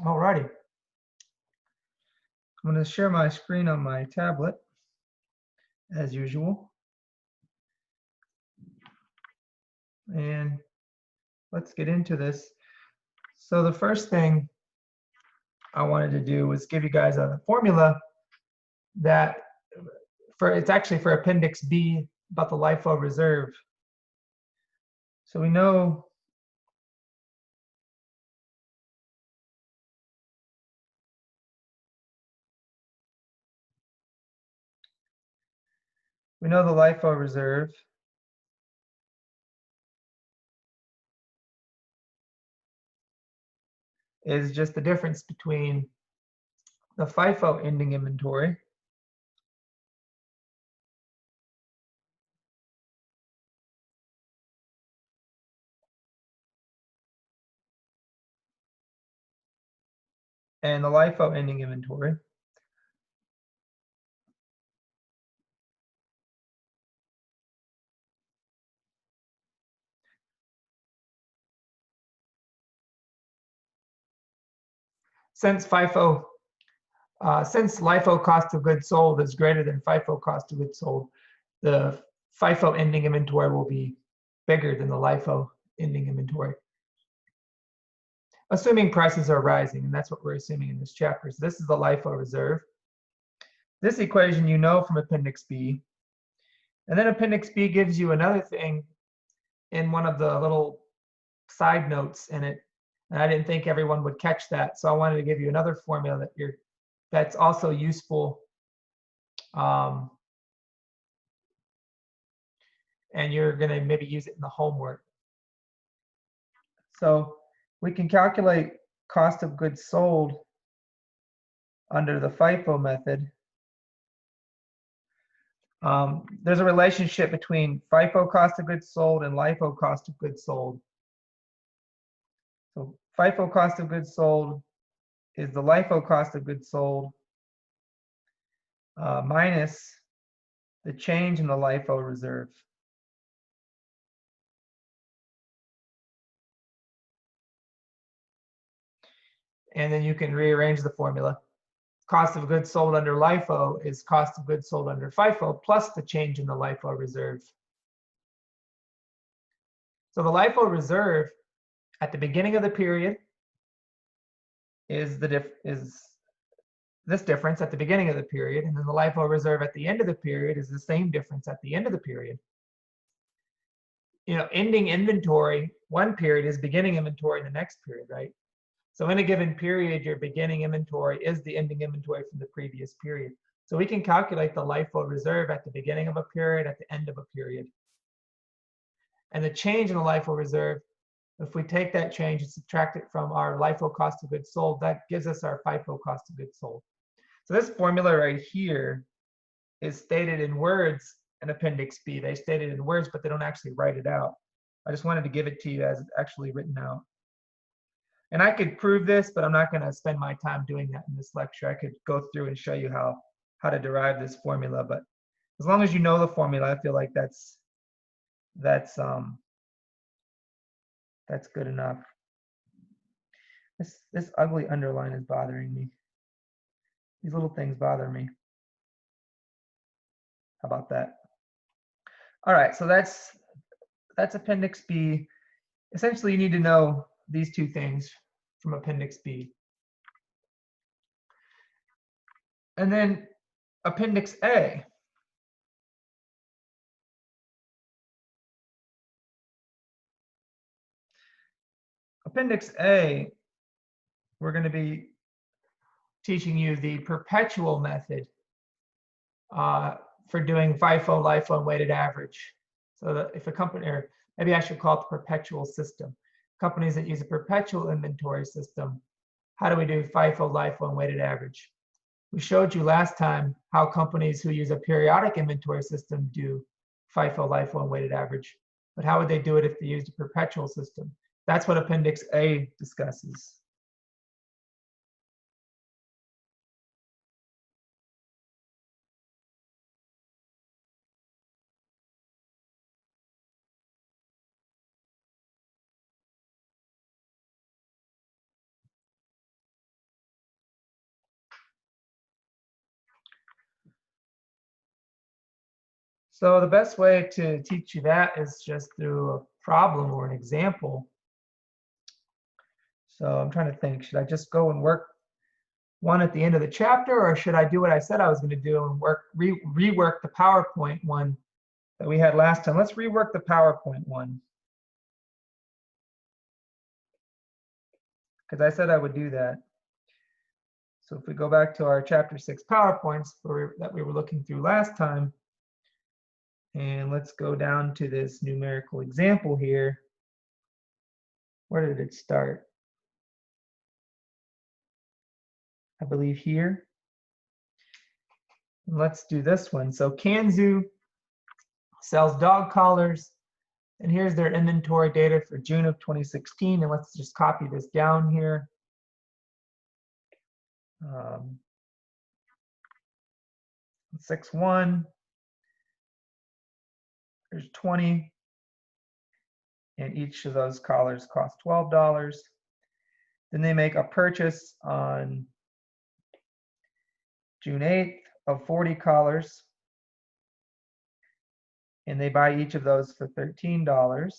Alrighty. I'm going to share my screen on my tablet, as usual. And let's get into this. So the first thing I wanted to do was give you guys a formula that it's actually for Appendix B about the Lifo Reserve. So we know the Lifo Reserve is just the difference between the FIFO ending inventory and the Lifo ending inventory. Since Lifo cost of goods sold is greater than FIFO cost of goods sold, the FIFO ending inventory will be bigger than the Lifo ending inventory, assuming prices are rising, and that's what we're assuming in this chapter. So this is the Lifo reserve. This equation you know from Appendix B. And then Appendix B gives you another thing in one of the little side notes in it. And I didn't think everyone would catch that. So I wanted to give you another formula that's also useful. And you're going to maybe use it in the homework. So we can calculate cost of goods sold under the FIFO method. There's a relationship between FIFO cost of goods sold and LIFO cost of goods sold. So FIFO cost of goods sold is the LIFO cost of goods sold minus the change in the LIFO reserve. And then you can rearrange the formula. Cost of goods sold under LIFO is cost of goods sold under FIFO plus the change in the LIFO reserve. So the LIFO reserve at the beginning of the period is this difference at the beginning of the period, and then the LIFO reserve at the end of the period is the same difference at the end of the period. You know, ending inventory one period is beginning inventory in the next period, right? So in a given period, your beginning inventory is the ending inventory from the previous period. So we can calculate the LIFO reserve at the beginning of a period, at the end of a period. And the change in the LIFO reserve, if we take that change and subtract it from our LIFO cost of goods sold, that gives us our FIFO cost of goods sold. So this formula right here is stated in words in Appendix B. They state it in words, but they don't actually write it out. I just wanted to give it to you as it's actually written out. And I could prove this, but I'm not going to spend my time doing that in this lecture. I could go through and show you how to derive this formula, but as long as you know the formula, I feel like that's good enough. This ugly underline is bothering me. These little things bother me. How about that? All right, so that's Appendix B. Essentially, you need to know these two things from Appendix B. And then Appendix A. Appendix A, we're going to be teaching you the Perpetual method for doing FIFO, LIFO, and weighted average. So that if a company, or maybe I should call it the Perpetual system. Companies that use a Perpetual inventory system, how do we do FIFO, LIFO, and weighted average? We showed you last time how companies who use a periodic inventory system do FIFO, LIFO, and weighted average. But how would they do it if they used a perpetual system? That's what Appendix A discusses. So the best way to teach you that is just through a problem or an example. So I'm trying to think, should I just go and work one at the end of the chapter, or should I do what I said I was going to do and rework the PowerPoint one that we had last time? Let's rework the PowerPoint one, because I said I would do that. So if we go back to our chapter 6 PowerPoints that we were looking through last time, and let's go down to this numerical example here. Where did it start? I believe here. Let's do this one. So Kanzu sells dog collars, and here's their inventory data for June of 2016. And let's just copy this down here. 6-1. There's 20, and each of those collars cost $12. Then they make a purchase on June 8th of 40 collars, and they buy each of those for $13.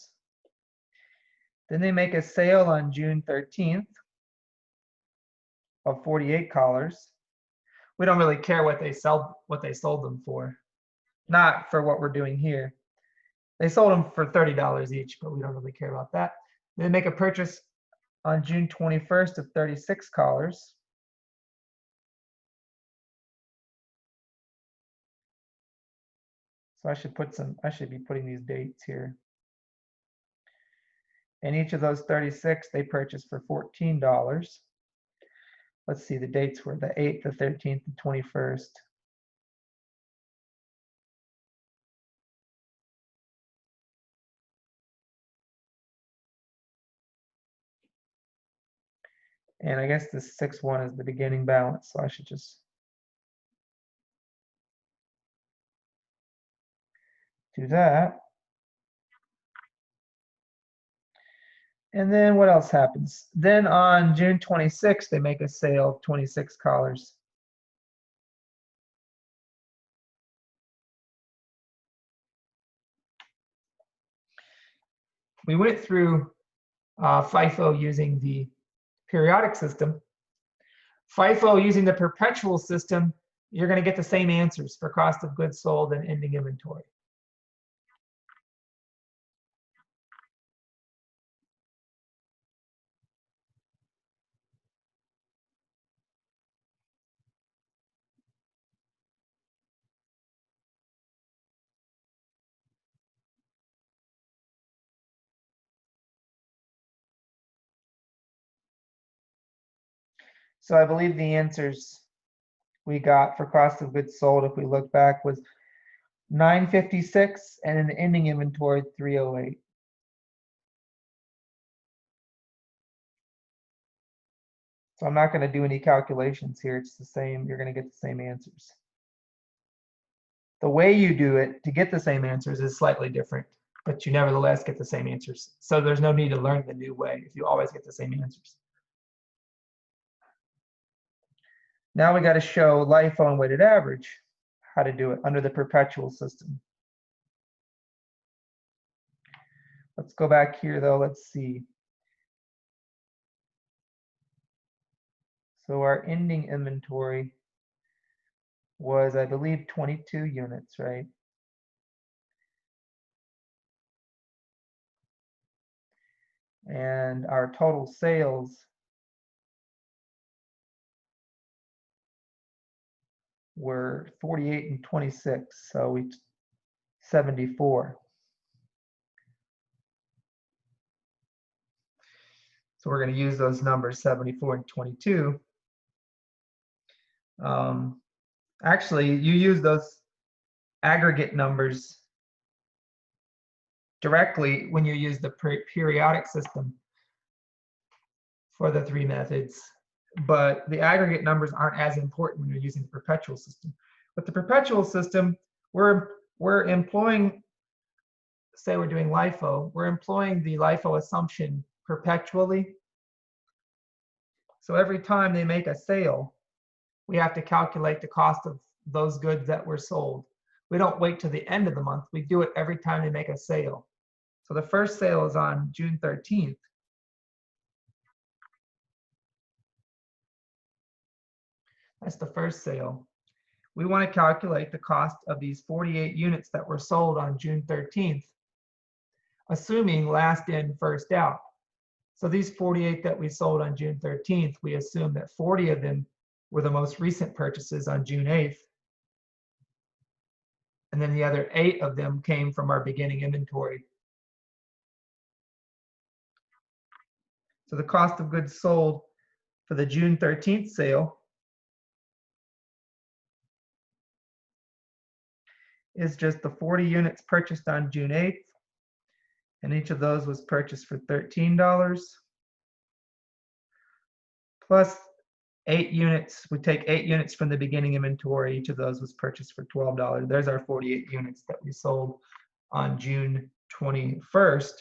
Then they make a sale on June 13th of 48 collars. We don't really care what they sold them for. Not for what we're doing here. They sold them for $30 each, but we don't really care about that. They make a purchase on June 21st of 36 collars. So I should be putting these dates here. And each of those 36 they purchased for $14. Let's see, the dates were the 8th, the 13th, the 21st. And I guess this 6-1 is the beginning balance, so I should just do that. And then what else happens? Then on June 26th, they make a sale of 26 collars. We went through FIFO using the periodic system. FIFO using the perpetual system, you're going to get the same answers for cost of goods sold and ending inventory. So I believe the answers we got for cost of goods sold, if we look back, was $956 and an ending inventory $308. So I'm not going to do any calculations here. It's the same. You're going to get the same answers. The way you do it to get the same answers is slightly different, but you nevertheless get the same answers. So there's no need to learn the new way if you always get the same answers. Now we got to show LIFO and weighted average, how to do it under the perpetual system. Let's go back here though, let's see. So our ending inventory was, I believe, 22 units, right? And our total sales were 48 and 26, so 74. So we're going to use those numbers, 74 and 22. Actually, you use those aggregate numbers directly when you use the periodic system for the three methods, but the aggregate numbers aren't as important when you're using the perpetual system. With the perpetual system, we're employing, say we're doing LIFO, we're employing the LIFO assumption perpetually. So every time they make a sale, we have to calculate the cost of those goods that were sold. we don't wait till the end of the month. We do it every time they make a sale. So the first sale is on June 13th. That's the first sale. We want to calculate the cost of these 48 units that were sold on June 13th, assuming last in, first out. So these 48 that we sold on June 13th, we assume that 40 of them were the most recent purchases on June 8th. And then the other 8 of them came from our beginning inventory. So the cost of goods sold for the June 13th sale is just the 40 units purchased on June 8th. And each of those was purchased for $13. Plus 8 units, we take 8 units from the beginning inventory. Each of those was purchased for $12. There's our 48 units that we sold on June 21st.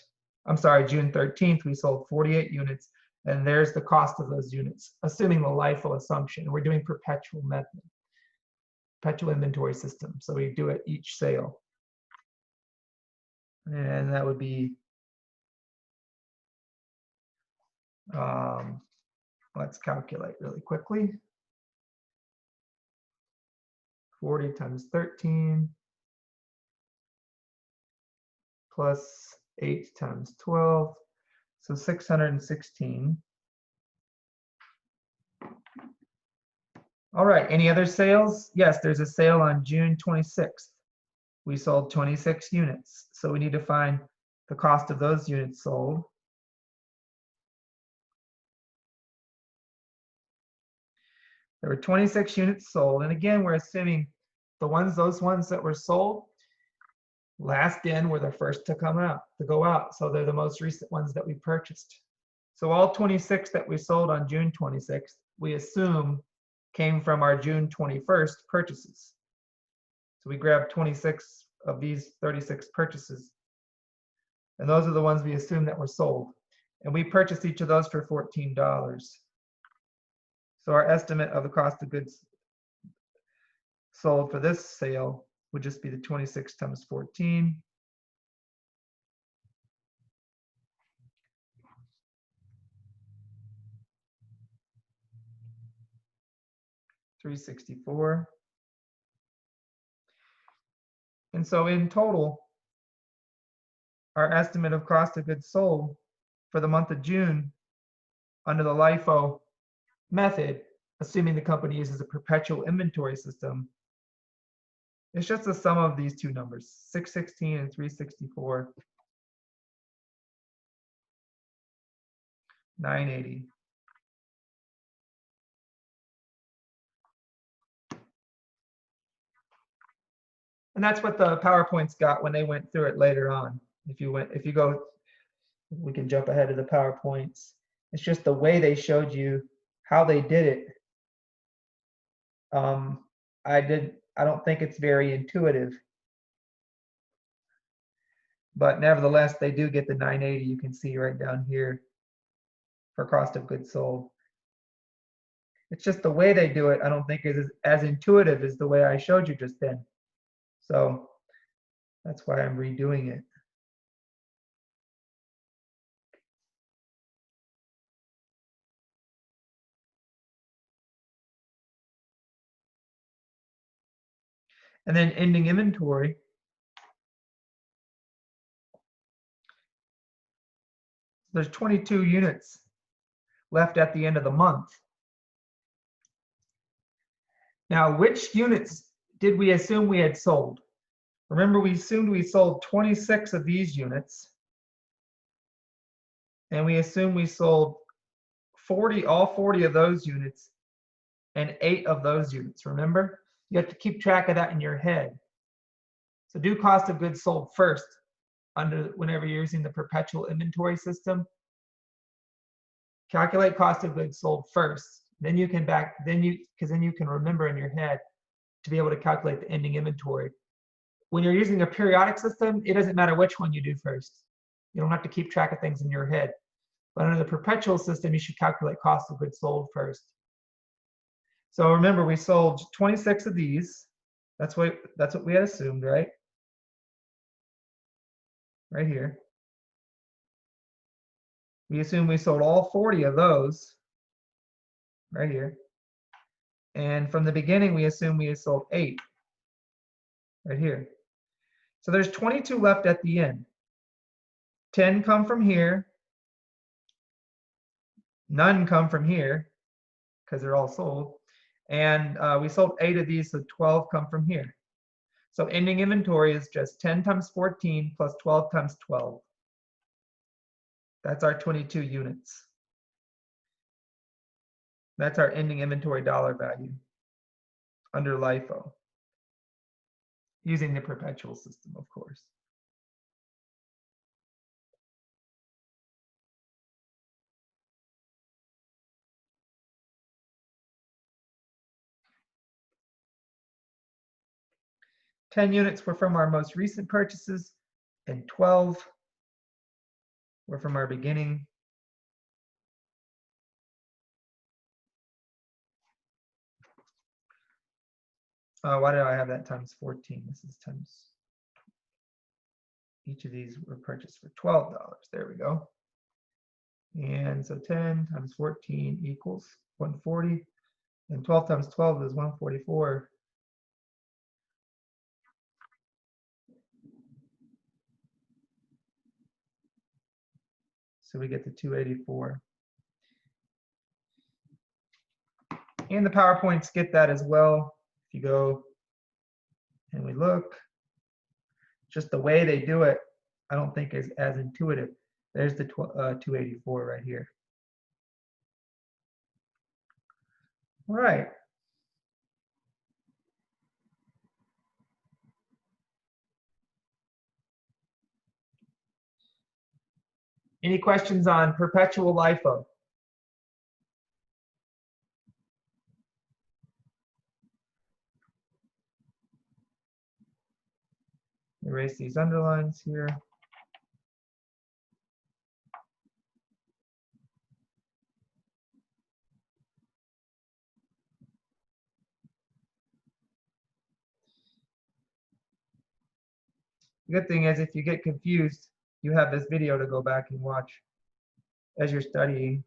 I'm sorry, June 13th, we sold 48 units. And there's the cost of those units, assuming the Lifo assumption. We're doing perpetual method, perpetual inventory system. So we do it each sale. And that would be, let's calculate really quickly. 40 times 13 plus 8 times 12, so 616. All right, any other sales? Yes, there's a sale on June 26th. We sold 26 units, so we need to find the cost of those units sold. There were 26 units sold, and again, we're assuming those ones that were sold last in were the first to go out. So they're the most recent ones that we purchased. So all 26 that we sold on June 26th, we assume came from our June 21st purchases. So we grabbed 26 of these 36 purchases. And those are the ones we assume that were sold. And we purchased each of those for $14. So our estimate of the cost of goods sold for this sale would just be the 26 times 14. $364. And so in total, our estimate of cost of goods sold for the month of June under the Lifo method, assuming the company uses a perpetual inventory system, it's just the sum of these two numbers, 616 and 364, 980. And that's what the PowerPoints got when they went through it later on. If you go, we can jump ahead to the PowerPoints. It's just the way they showed you how they did it. I don't think it's very intuitive, but nevertheless, they do get the 980. You can see right down here for cost of goods sold. It's just the way they do it. I don't think is as intuitive as the way I showed you just then. So that's why I'm redoing it. And then ending inventory. There's 22 units left at the end of the month. Now, which units did we assume we had sold? Remember, we assumed we sold 26 of these units. And we assumed we sold all 40 of those units and 8 of those units. Remember? You have to keep track of that in your head. So do cost of goods sold first whenever you're using the perpetual inventory system. Calculate cost of goods sold first. Then you can remember in your head to be able to calculate the ending inventory. When you're using a periodic system, it doesn't matter which one you do first. You don't have to keep track of things in your head. But under the perpetual system, you should calculate cost of goods sold first. So remember, we sold 26 of these. That's what we had assumed, right? Right here. We assume we sold all 40 of those right here. And from the beginning, we assume we had sold 8 right here. So there's 22 left at the end. 10 come from here. None come from here because they're all sold. And we sold 8 of these, so 12 come from here. So ending inventory is just 10 times 14 plus 12 times 12. That's our 22 units. That's our ending inventory dollar value under LIFO, using the perpetual system, of course. Ten units were from our most recent purchases, and 12 were from our beginning. Why did I have that times 14? This is times. Each of these were purchased for $12. There we go. And so 10 times 14 equals 140. And 12 times 12 is 144. So we get the 284. And the PowerPoints get that as well. If you go and we look, just the way they do it, I don't think is as intuitive. There's the 284 right here. All right. Any questions on perpetual LIFO? Erase these underlines here. The good thing is if you get confused, you have this video to go back and watch as you're studying.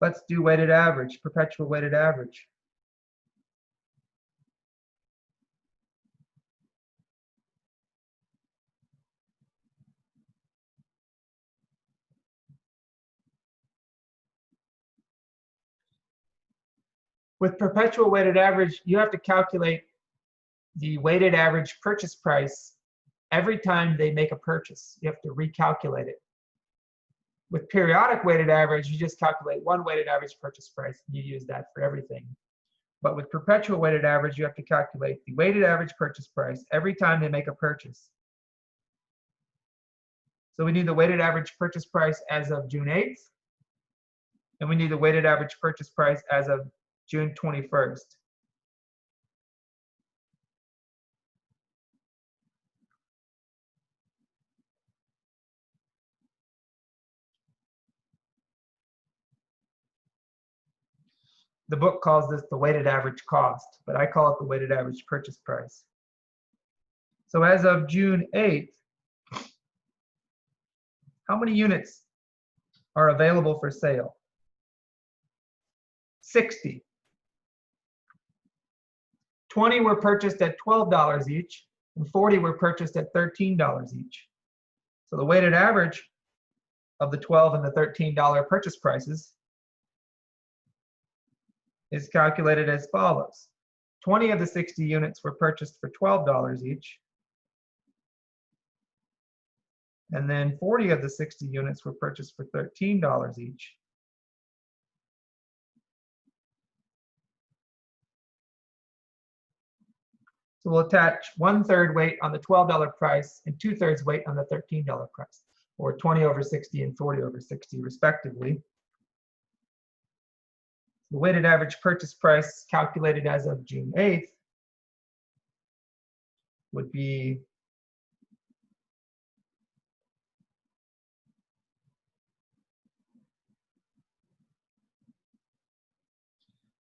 Let's do weighted average, perpetual weighted average. With perpetual weighted average, you have to calculate the weighted average purchase price every time they make a purchase. You have to recalculate it. With periodic weighted average, you just calculate one weighted average purchase price. You use that for everything. But with perpetual weighted average, you have to calculate the weighted average purchase price every time they make a purchase. So we need the weighted average purchase price as of June 8th. And we need the weighted average purchase price as of June 21st. The book calls this the weighted average cost, but I call it the weighted average purchase price. So as of June 8th, how many units are available for sale? 60. 20 were purchased at $12 each, and 40 were purchased at $13 each. So the weighted average of the $12 and the $13 purchase prices is calculated as follows. 20 of the 60 units were purchased for $12 each. And then 40 of the 60 units were purchased for $13 each. So we'll attach 1/3 weight on the $12 price and 2/3 weight on the $13 price, or 20 over 60 and 40 over 60 respectively. The weighted average purchase price calculated as of June 8th would be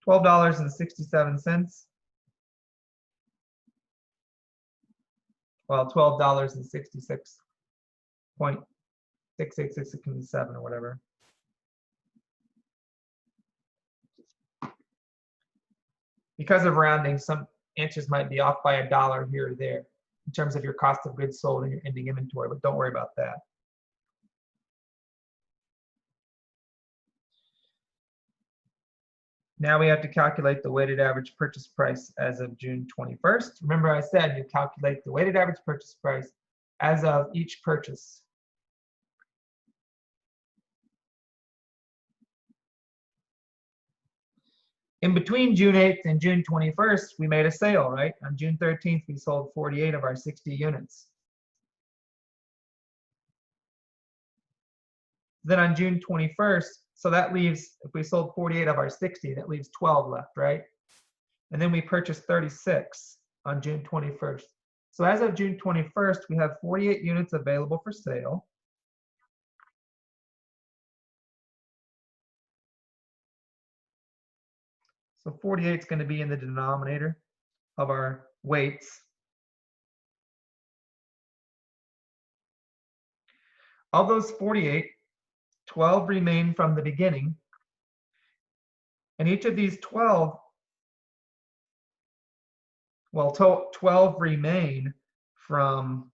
$12.67. Well, $12.66.66667 or whatever. Because of rounding, some answers might be off by $1 here or there in terms of your cost of goods sold and your ending inventory, but don't worry about that. Now we have to calculate the weighted average purchase price as of June 21st. Remember I said you calculate the weighted average purchase price as of each purchase. In between June 8th and June 21st, we made a sale, right? On June 13th, we sold 48 of our 60 units. Then on June 21st, so that leaves, if we sold 48 of our 60, that leaves 12 left, right? And then we purchased 36 on June 21st. So as of June 21st, we have 48 units available for sale. So 48 is going to be in the denominator of our weights. Of those 48, 12 remain from the beginning. And each of these 12, well, 12 remain from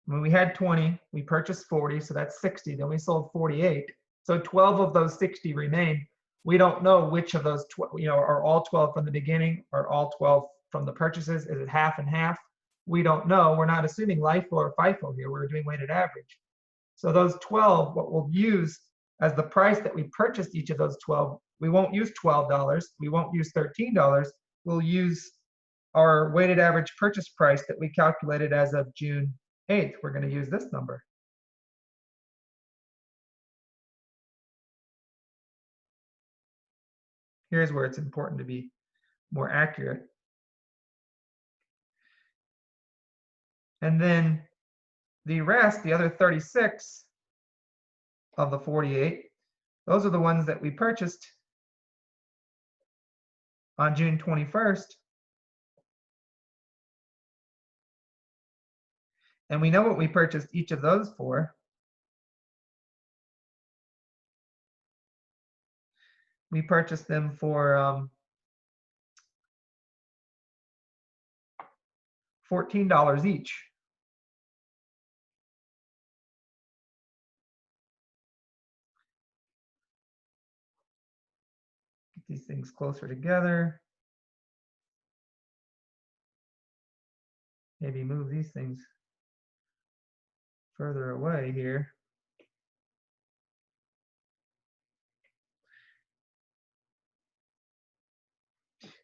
when we had 20, we purchased 40, so that's 60, then we sold 48. So 12 of those 60 remain. We don't know which of those, are all 12 from the beginning or all 12 from the purchases? Is it half and half? We don't know. We're not assuming Lifo or Fifo here. We're doing weighted average. So those 12, what we'll use as the price that we purchased each of those 12, we won't use $12. We won't use $13. We'll use our weighted average purchase price that we calculated as of June 8th. We're going to use this number. Here's where it's important to be more accurate. And then the rest, the other 36 of the 48, those are the ones that we purchased on June 21st. And we know what we purchased each of those for. We purchased them for $14 each. Get these things closer together. Maybe move these things further away here.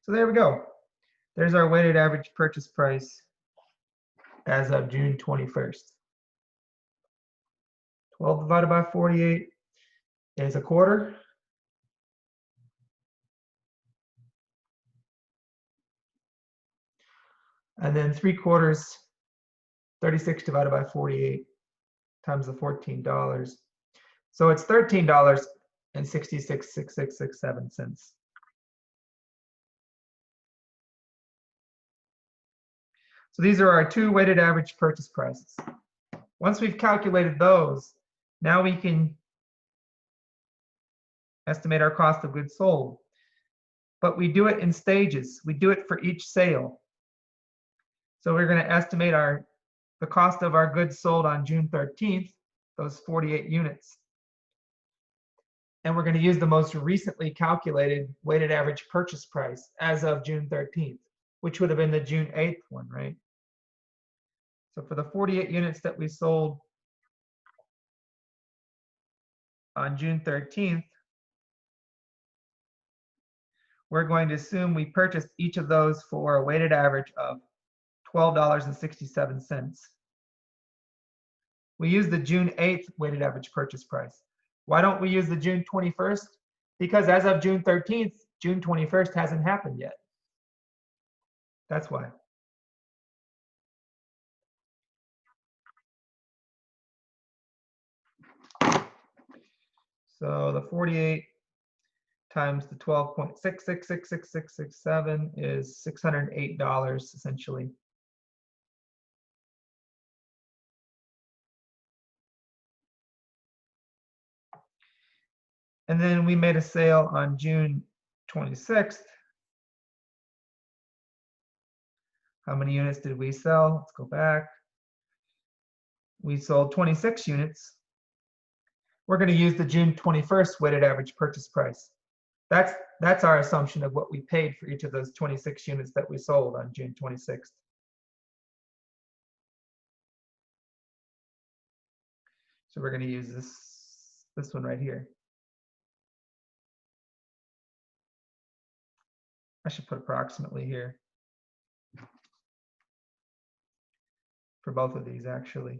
So there we go. There's our weighted average purchase price as of June 21st. 12 divided by 48 is a quarter. And then 3/4, 36 divided by 48 times the $14. So it's $13.666667. So these are our two weighted average purchase prices. Once we've calculated those, now we can estimate our cost of goods sold. But we do it in stages. We do it for each sale. So we're going to estimate the cost of our goods sold on June 13th, those 48 units. And we're going to use the most recently calculated weighted average purchase price as of June 13th, which would have been the June 8th one, right? So for the 48 units that we sold on June 13th, we're going to assume we purchased each of those for a weighted average of $12.67. We use the June 8th weighted average purchase price. Why don't we use the June 21st? Because as of June 13th, June 21st hasn't happened yet. That's why. So the 48 times the 12.666667 is $608 essentially. And then we made a sale on June 26th. How many units did we sell? Let's go back. We sold 26 units. We're going to use the June 21st weighted average purchase price. That's our assumption of what we paid for each of those 26 units that we sold on June 26th. So we're going to use this one right here. I should put approximately here for both of these actually.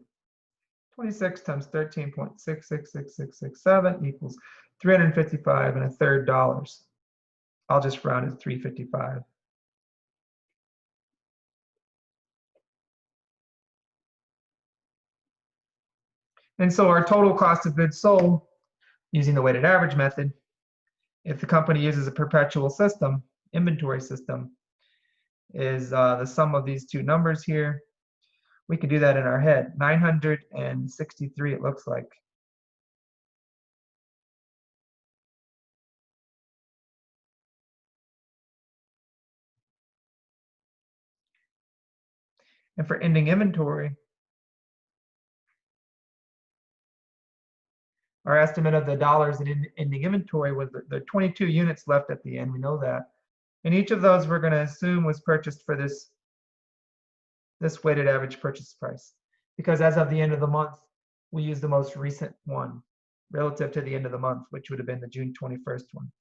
26 times 13.666667 equals 355 and a third dollars. I'll just round it to 355. And so our total cost of goods sold using the weighted average method, if the company uses a perpetual system, inventory system, is the sum of these two numbers here. We can do that in our head. 963 it looks like. And for ending inventory, our estimate of the dollars in ending inventory was the 22 units left at the end. We know that. And each of those we're going to assume was purchased for this weighted average purchase price. Because as of the end of the month, we use the most recent one relative to the end of the month, which would have been the June 21st one.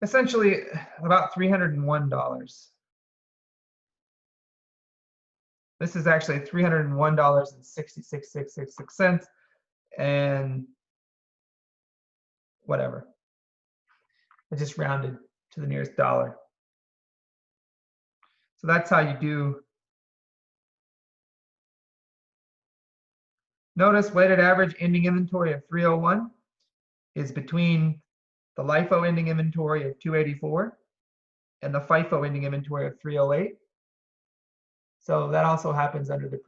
Essentially, about $301. This is actually $301.6666 and whatever. I just rounded to the nearest dollar. So that's how you do. Notice weighted average ending inventory of 301 is between the Lifo ending inventory of 284 and the Fifo ending inventory of 308. So that also happens under the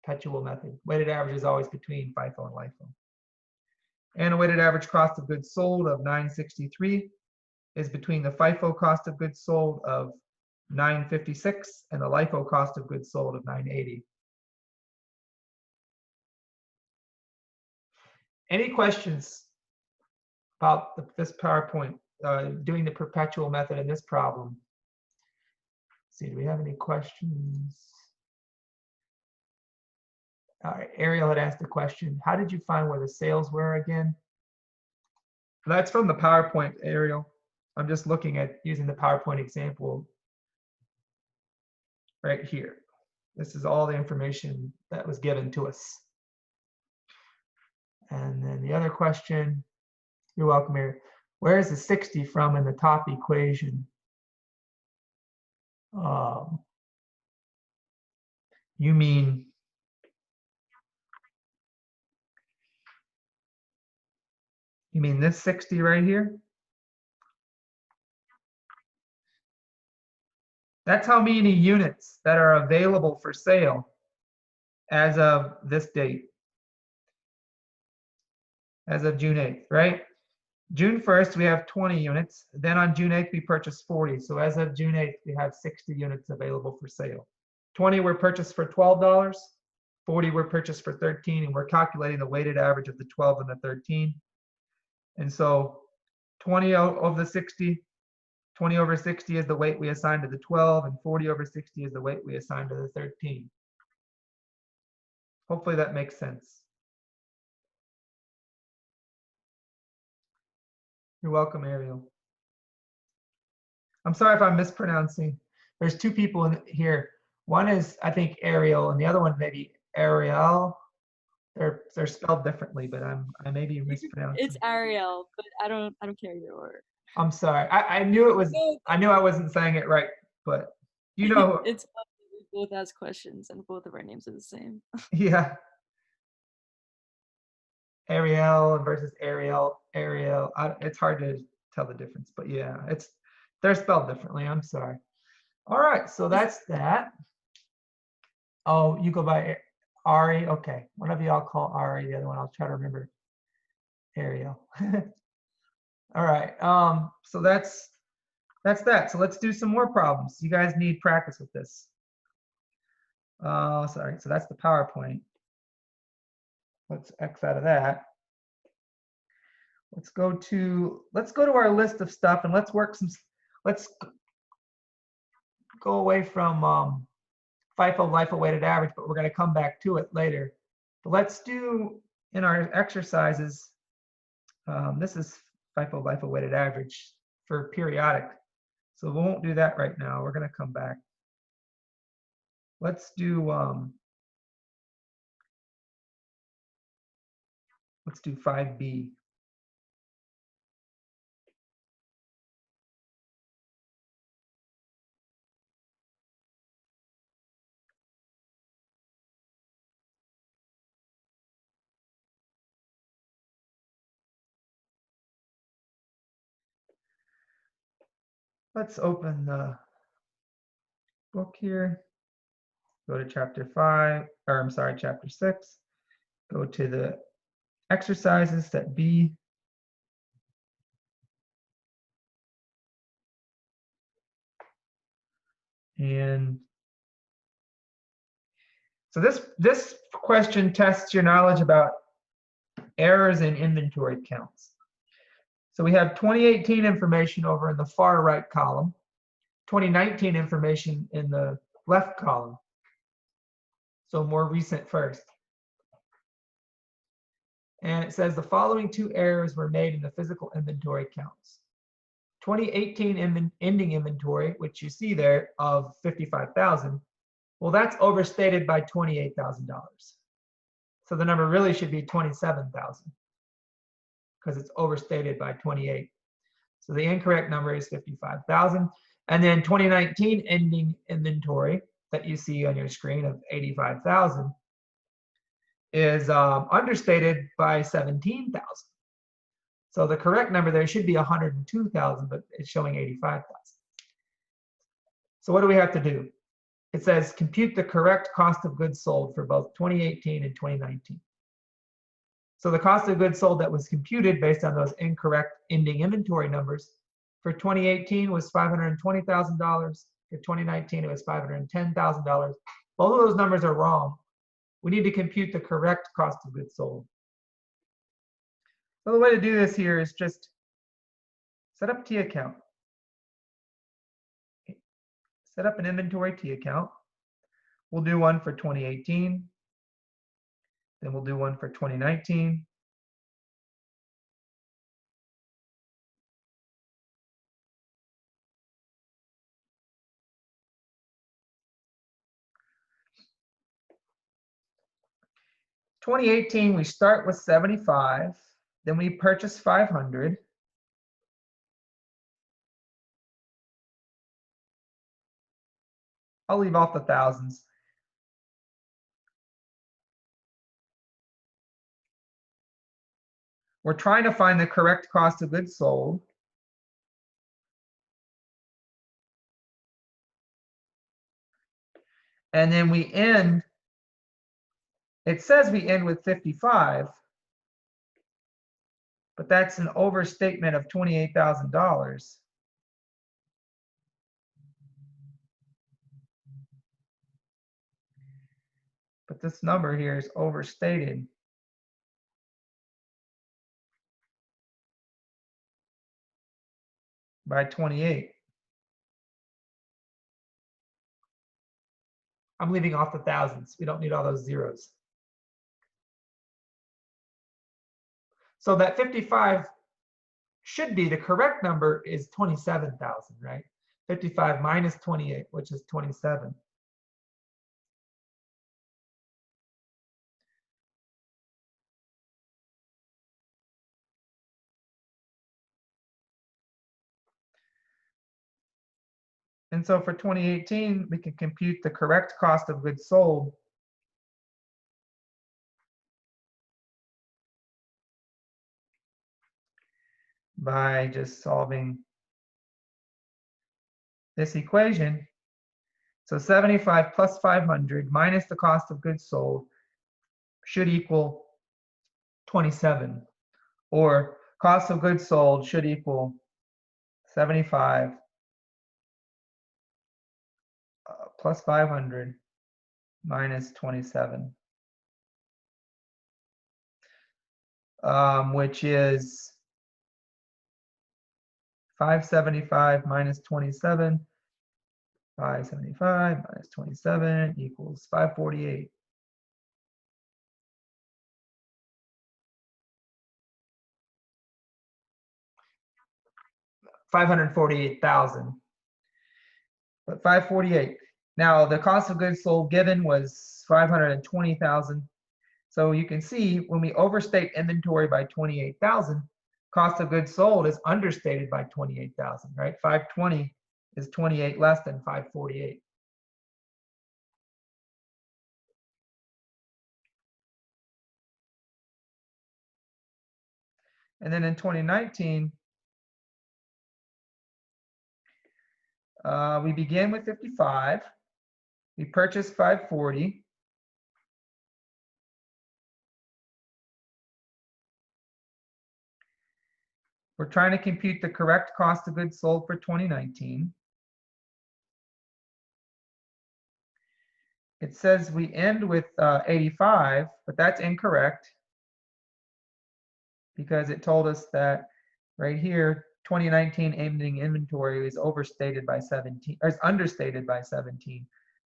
perpetual method. Weighted average is always between Fifo and Lifo. And a weighted average cost of goods sold of 963 is between the Fifo cost of goods sold of 956 and the Lifo cost of goods sold of 980. Any questions about this PowerPoint, doing the perpetual method in this problem? Let's see, do we have any questions? All right, Ariel had asked a question. How did you find where the sales were again? That's from the PowerPoint, Ariel. I'm just looking at using the PowerPoint example right here. This is all the information that was given to us. And then the other question, you're welcome, Ariel. Where is the 60 from in the top equation? You mean this 60 right here? That's how many units that are available for sale as of this date, as of June 8th, right? June 1st, we have 20 units. Then on June 8th, we purchased 40. So as of June 8th, we have 60 units available for sale. 20 were purchased for $12, 40 were purchased for $13, and we're calculating the weighted average of the 12 and the 13. And so 20 of the 60, 20 over 60 is the weight we assign to the 12, and 40 over 60 is the weight we assign to the 13. Hopefully that makes sense. You're welcome, Ariel. I'm sorry if I'm mispronouncing. There's two people in here. One is, I think, Ariel, and the other one maybe Ariel. They're spelled differently, but I may be mispronouncing. It's Ariel, but I don't care either or. I'm sorry. I knew it was, No, I knew I wasn't saying it right, but you know, it's fine. We both ask questions and both of our names are the same. yeah. Ariel versus Ariel, Ariel. It's hard to tell the difference, but yeah, they're spelled differently. I'm sorry. All right, so that's that. Oh, you go by Ari. Okay, one of you I'll call Ari. The other one I'll try to remember Ariel. All right. So that's that. So let's do some more problems. You guys need practice with this. Sorry. So that's the PowerPoint. Let's X out of that. Let's go to our list of stuff and let's work some. Let's go away from FIFO, LIFO weighted average, but we're going to come back to it later. But let's do in our exercises. This is FIFO, LIFO weighted average for periodic. So we won't do that right now. We're going to come back. Let's do 5B. Let's open the book here. Go to chapter 5, or I'm sorry, chapter 6. Go to the exercises, set B. And so this question tests your knowledge about errors in inventory counts. So we have 2018 information over in the far right column, 2019 information in the left column. So more recent first. And it says the following two errors were made in the physical inventory counts. 2018 ending inventory, which you see there of 55,000, well, that's overstated by $28,000. So the number really should be 27,000 because it's overstated by 28. So the incorrect number is 55,000. And then 2019 ending inventory that you see on your screen of 85,000 is understated by 17,000. So the correct number there should be 102,000, but it's showing 85,000. So what do we have to do? It says compute the correct cost of goods sold for both 2018 and 2019. So the cost of goods sold that was computed based on those incorrect ending inventory numbers for 2018 was $520,000. For 2019, it was $510,000. Both of those numbers are wrong. We need to compute the correct cost of goods sold. So the way to do this here is just set up T account. Set up an inventory T account. We'll do one for 2018. Then we'll do one for 2019. (2018) we start with 75, then we purchase 500. I'll leave off the thousands. We're trying to find the correct cost of goods sold. And then we end, it says we end with 55, but that's an overstatement of $28,000. But this number here is overstated by 28. I'm leaving off the thousands. We don't need all those zeros. So that 55 should be, the correct number is 27,000, right? 55 minus 28, which is 27. And so for 2018, we can compute the correct cost of goods sold by just solving this equation. So 75 plus 500 minus the cost of goods sold should equal 27. Or cost of goods sold should equal 75 plus 500 minus 27, which is 575 minus 27. 575 minus 27 equals 548. $548,000. But 548. Now the cost of goods sold given was 520,000. So you can see when we overstate inventory by 28,000, cost of goods sold is understated by 28,000, right? 520 is 28 less than 548. And then in 2019, we began with 55. We purchased 540. We're trying to compute the correct cost of goods sold for 2019. It says we end with 85, but that's incorrect because it told us that right here, 2019 ending inventory is overstated by 17, or is understated by 17.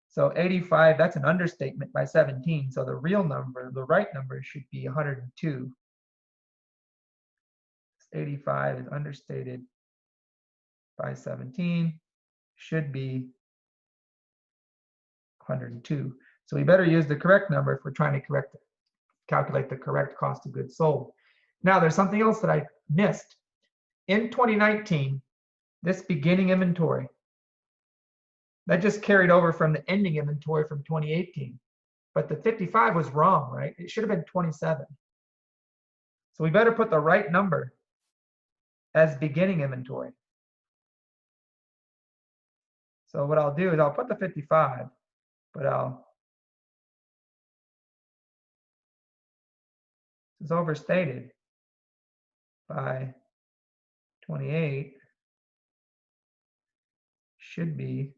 So 85, that's an understatement by 17. So the real number, the right number should be 102. 85 is understated by 17, should be 102. So we better use the correct number if we're trying to calculate the correct cost of goods sold. Now there's something else that I missed. In 2019, this beginning inventory, that just carried over from the ending inventory from 2018. But the 55 was wrong, right? It should have been 27. So we better put the right number as beginning inventory. So what I'll do is I'll put the 55, but it's overstated by 28, should be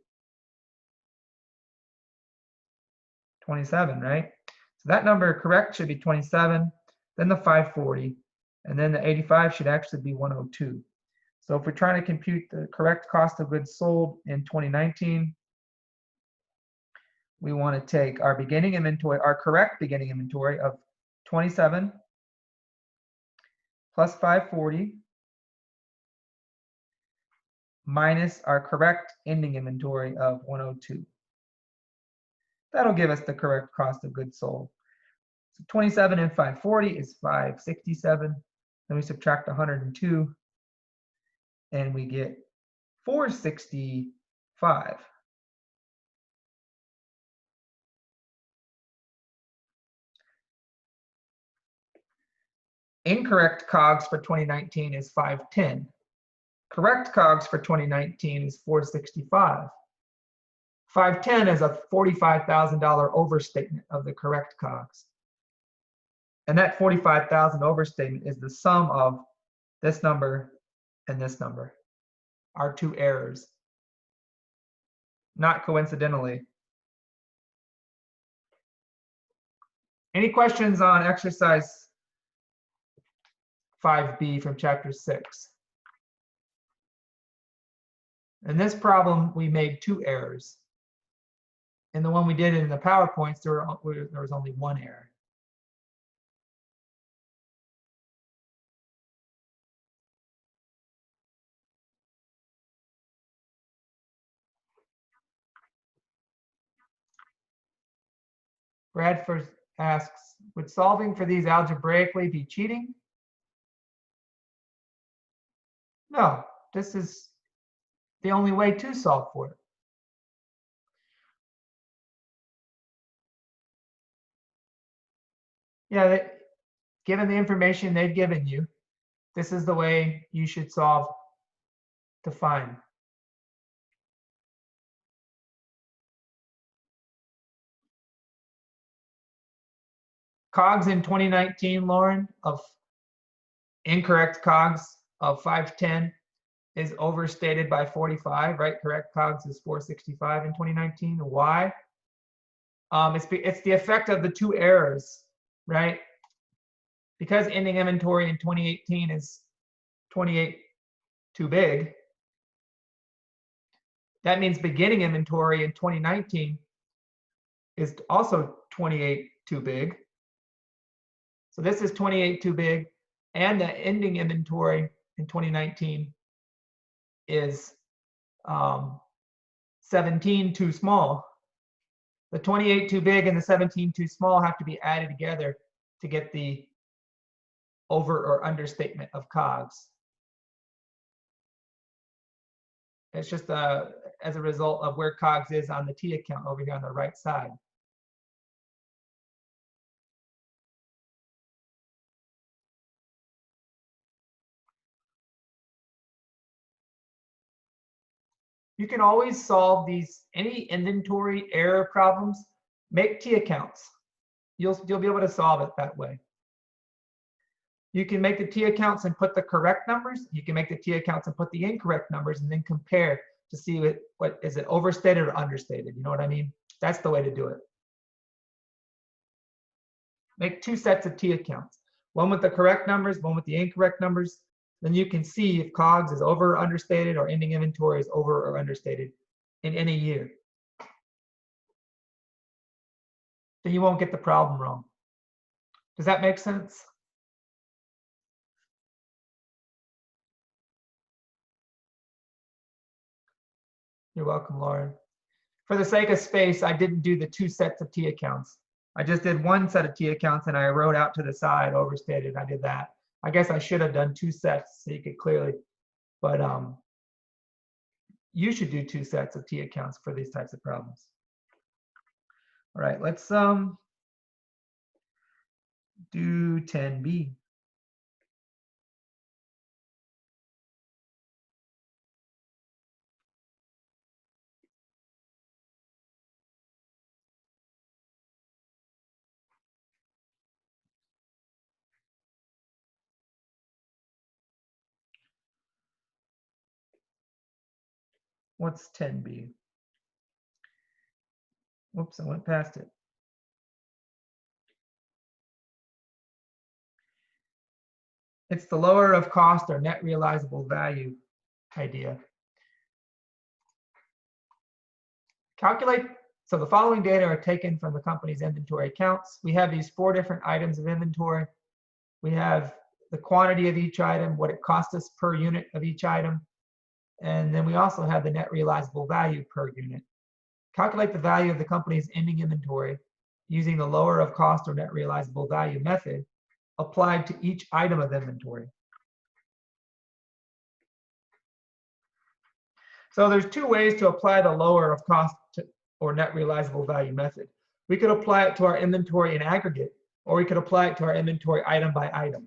27, right? So that number correct should be 27, then the 540, and then the 85 should actually be 102. So if we're trying to compute the correct cost of goods sold in 2019, we want to take our beginning inventory, our correct beginning inventory of 27 plus 540 minus our correct ending inventory of 102. That'll give us the correct cost of goods sold. So 27 and 540 is 567. Then we subtract 102 and we get 465. Incorrect COGS for 2019 is 510. Correct COGS for 2019 is 465. 510 is a $45,000 overstatement of the correct COGS. And that 45,000 overstatement is the sum of this number and this number, our two errors. Not coincidentally. Any questions on exercise 5B from chapter 6? In this problem, we made two errors. In the one we did in the PowerPoints, there was only one error. Bradford asks, would solving for these algebraically be cheating? No, this is the only way to solve for it. Yeah, given the information they've given you, this is the way you should solve to find. COGS in 2019, Lauren, of incorrect COGS of 510 is overstated by 45, right? Correct COGS is 465 in 2019. Why? It's the effect of the two errors, right? Because ending inventory in 2018 is 28 too big, that means beginning inventory in 2019 is also 28 too big. So this is 28 too big, and the ending inventory in 2019 is 17 too small. The 28 too big and the 17 too small have to be added together to get the over or understatement of COGS. It's just as a result of where COGS is on the T account over here on the right side. You can always solve any inventory error problems, make T accounts. You'll be able to solve it that way. You can make the T accounts and put the correct numbers. You can make the T accounts and put the incorrect numbers and then compare to see what is it overstated or understated. You know what I mean? That's the way to do it. Make two sets of T accounts, one with the correct numbers, one with the incorrect numbers. Then you can see if COGS is over or understated or ending inventory is over or understated in any year. Then you won't get the problem wrong. Does that make sense? You're welcome, Lauren. For the sake of space, I didn't do the two sets of T accounts. I just did one set of T accounts and I wrote out to the side overstated. I did that. I guess I should have done two sets so you could clearly, but you should do two sets of T accounts for these types of problems. All right, let's do 10B. What's 10B? Whoops, I went past it. It's the lower of cost or net realizable value idea. Calculate, so the following data are taken from the company's inventory accounts. We have these 4 different items of inventory. We have the quantity of each item, what it cost us per unit of each item, and then we also have the net realizable value per unit. Calculate the value of the company's ending inventory using the lower of cost or net realizable value method applied to each item of inventory. So there's 2 ways to apply the lower of cost or net realizable value method. We could apply it to our inventory in aggregate, or we could apply it to our inventory item by item.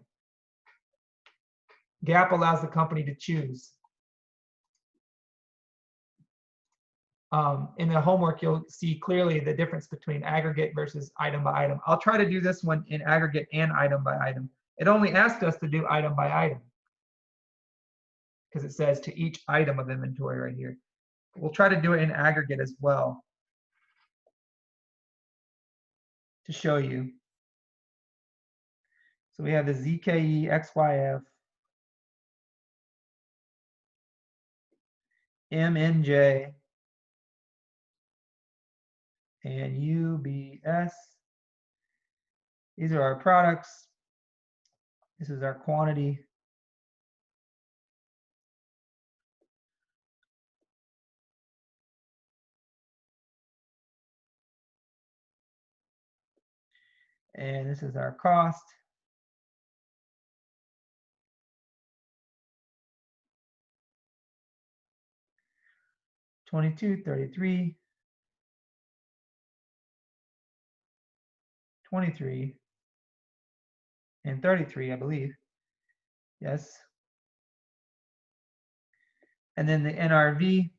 GAAP allows the company to choose. In the homework, you'll see clearly the difference between aggregate versus item by item. I'll try to do this one in aggregate and item by item. It only asked us to do item by item because it says to each item of inventory right here. We'll try to do it in aggregate as well to show you. So we have the ZKE, XYF, MNJ, and UBS. These are our products. This is our quantity. And this is our cost. $22, $33, $23, and 33, I believe. Yes. And then the NRV.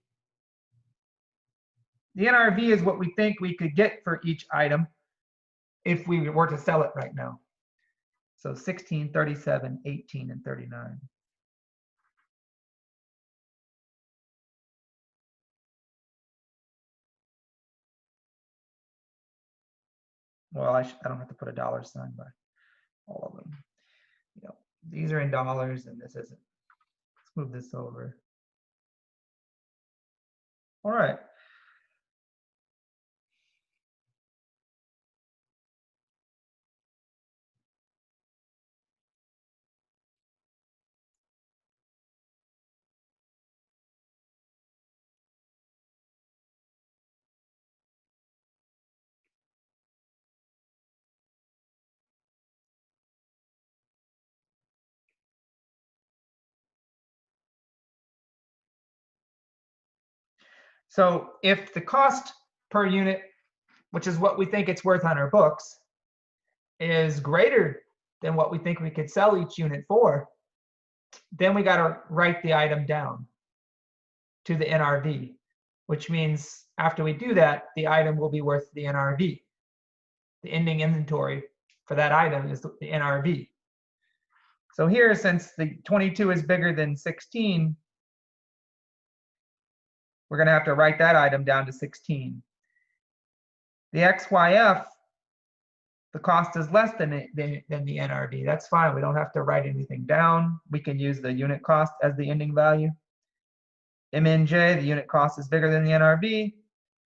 The NRV is what we think we could get for each item if we were to sell it right now. So 16, 37, 18, and 39. Well, I don't have to put a dollar sign by all of them. You know, these are in dollars and this isn't. Let's move this over. All right. So if the cost per unit, which is what we think it's worth on our books, is greater than what we think we could sell each unit for, then we got to write the item down to the NRV, which means after we do that, the item will be worth the NRV. The ending inventory for that item is the NRV. So here, since the 22 is bigger than 16, we're going to have to write that item down to 16. The XYF, the cost is less than the NRV. That's fine. We don't have to write anything down. We can use the unit cost as the ending value. MNJ, the unit cost is bigger than the NRV.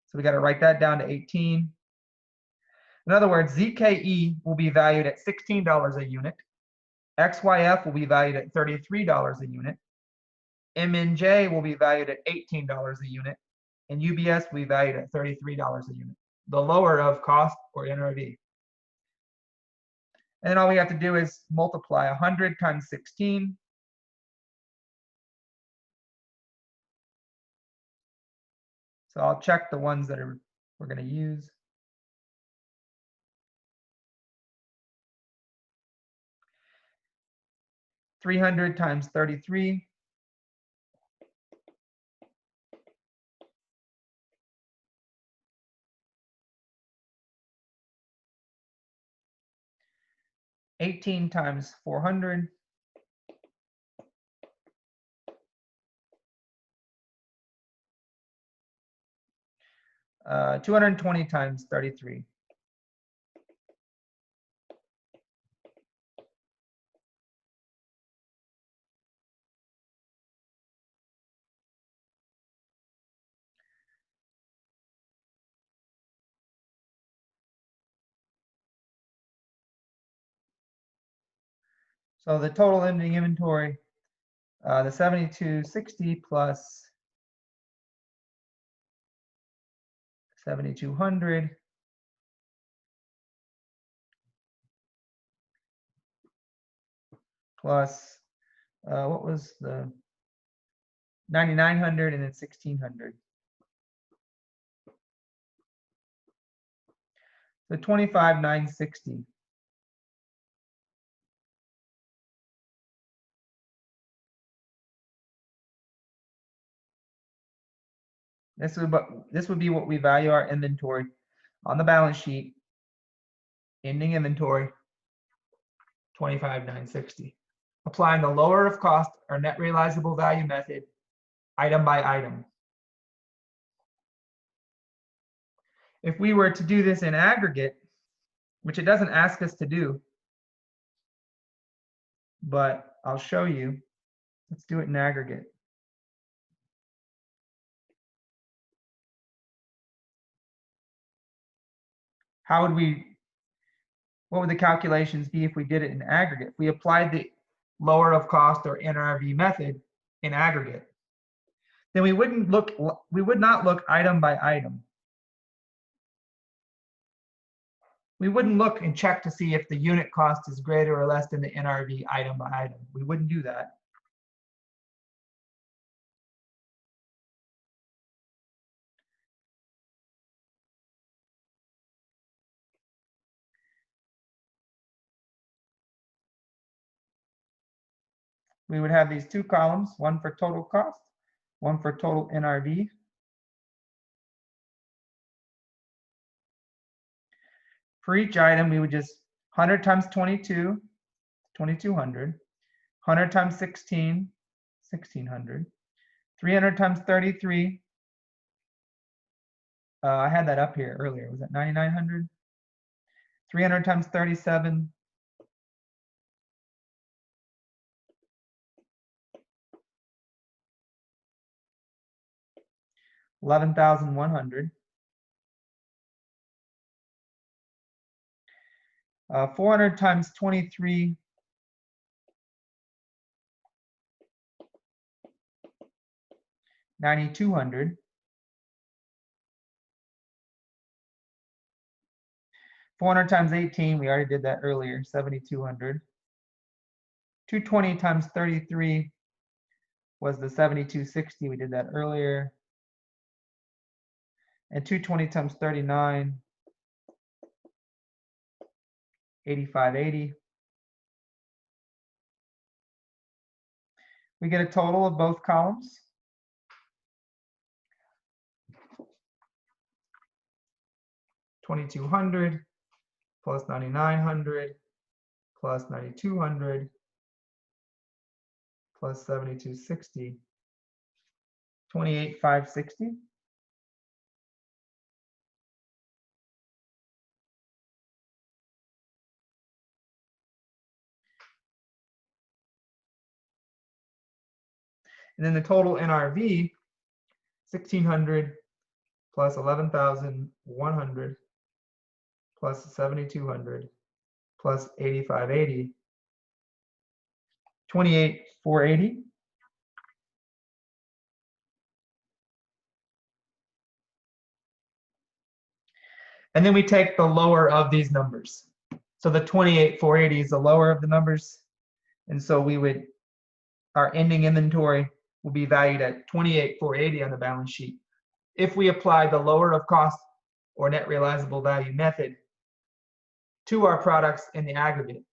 So we got to write that down to 18. In other words, ZKE will be valued at $16 a unit. XYF will be valued at $33 a unit. MNJ will be valued at $18 a unit. And UBS will be valued at $33 a unit. The lower of cost or NRV. And then all we have to do is multiply 100 times 16. So I'll check the ones that we're going to use. $300 times 33. $18 times 400. $220 times 33. So the total ending inventory, the 7260 plus 7200 plus what was the 9900 and then 1600. The 25,960. This would be what we value our inventory on the balance sheet. Ending inventory, 25,960. Applying the lower of cost or net realizable value method, item by item. If we were to do this in aggregate, which it doesn't ask us to do, but I'll show you. Let's do it in aggregate. What would the calculations be if we did it in aggregate? If we applied the lower of cost or NRV method in aggregate, then we would not look item by item. We wouldn't look and check to see if the unit cost is greater or less than the NRV item by item. We wouldn't do that. we would have these two columns, one for total cost, one for total NRV. For each item, we would just 100 times 22, 2200, 100 times 16, 1600, 300 times 33. I had that up here earlier. Was that 9900? 300 times 37. 11,100. 400 times 23. 9,200. 400 times 18, we already did that earlier, 7,200. 220 times 33 was the 7,260, we did that earlier. And 220 times 39, 8,580. We get a total of both columns. $2,200 plus 9,900 plus 9,200 plus 7,260, 28,560. And then the total NRV, 1,600 plus 11,100 plus 7,200 plus 8,580, 28,480. And then we take the lower of these numbers. So the 28,480 is the lower of the numbers. And so we would, our ending inventory will be valued at 28,480 on the balance sheet if we apply the lower of cost or net realizable value method to our products in the aggregate.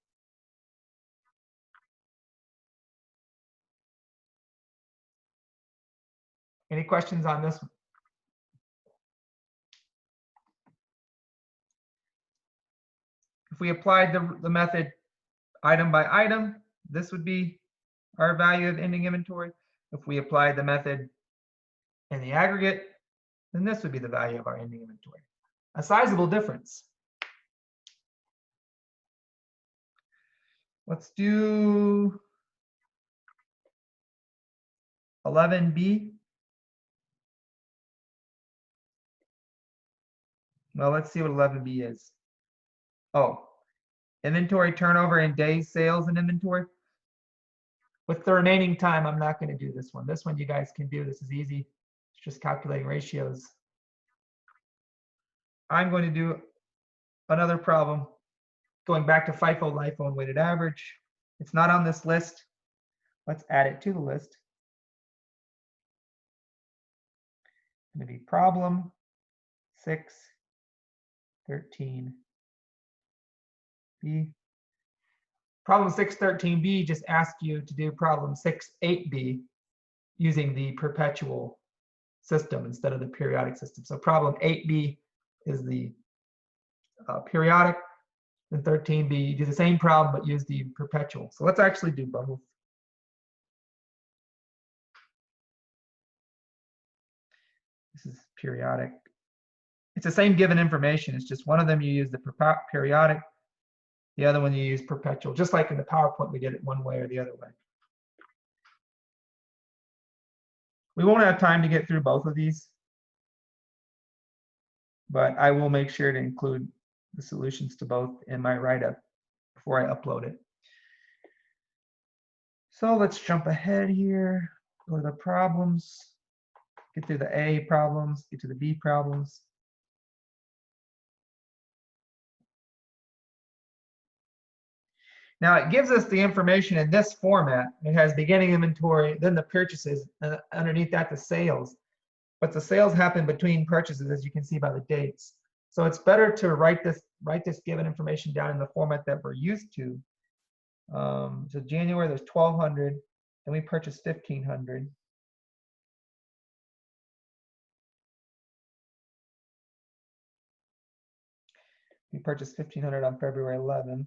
Any questions on this one? If we applied the method item by item, this would be our value of ending inventory. If we applied the method in the aggregate, then this would be the value of our ending inventory. A sizable difference. Let's do 11B. Well, let's see what 11B is. Oh, inventory turnover in days sales and inventory. With the remaining time, I'm not going to do this one. This one you guys can do. This is easy. It's just calculating ratios. I'm going to do another problem going back to FIFO, LIFO, and weighted average. It's not on this list. Let's add it to the list. It's going to be problem 613B. Problem 613B just asks you to do problem 68B using the perpetual system instead of the periodic system. So problem 8B is the periodic, and 13B, you do the same problem but use the perpetual. So let's actually do both. This is periodic. It's the same given information. It's just one of them you use the periodic, the other one you use perpetual. Just like in the PowerPoint, we did it one way or the other way. We won't have time to get through both of these, but I will make sure to include the solutions to both in my write-up before I upload it. So let's jump ahead here, go to the problems, get through the A problems, get to the B problems. Now it gives us the information in this format. It has beginning inventory, then the purchases, and underneath that the sales. But the sales happen between purchases, as you can see by the dates. So it's better to write this given information down in the format that we're used to. So January, there's 1,200. Then we purchased 1,500. We purchased 1,500 on February 11th.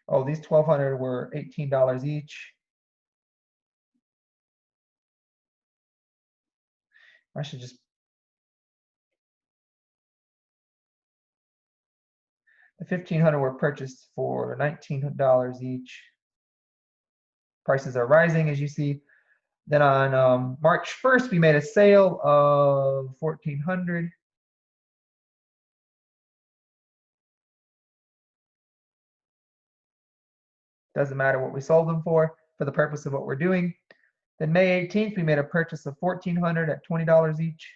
Oh, these 1,200 were $18 each. I should just, the 1,500 were purchased for $19 each. Prices are rising, as you see. Then on March 1st, we made a sale of 1,400. Doesn't matter what we sold them for the purpose of what we're doing. Then May 18th, we made a purchase of 1,400 at $20 each.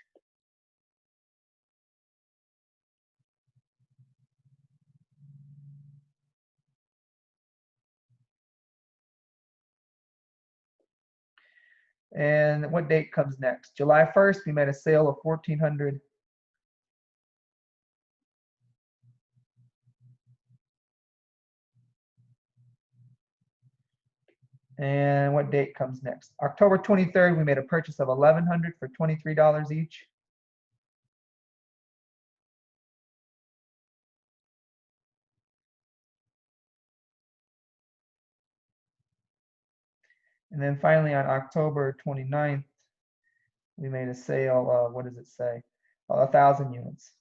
And what date comes next? July 1st, we made a sale of 1,400. And what date comes next? October 23rd, we made a purchase of 1,100 for $23 each. And then finally on October 29th, we made a sale of, what does it say? 1,000 units.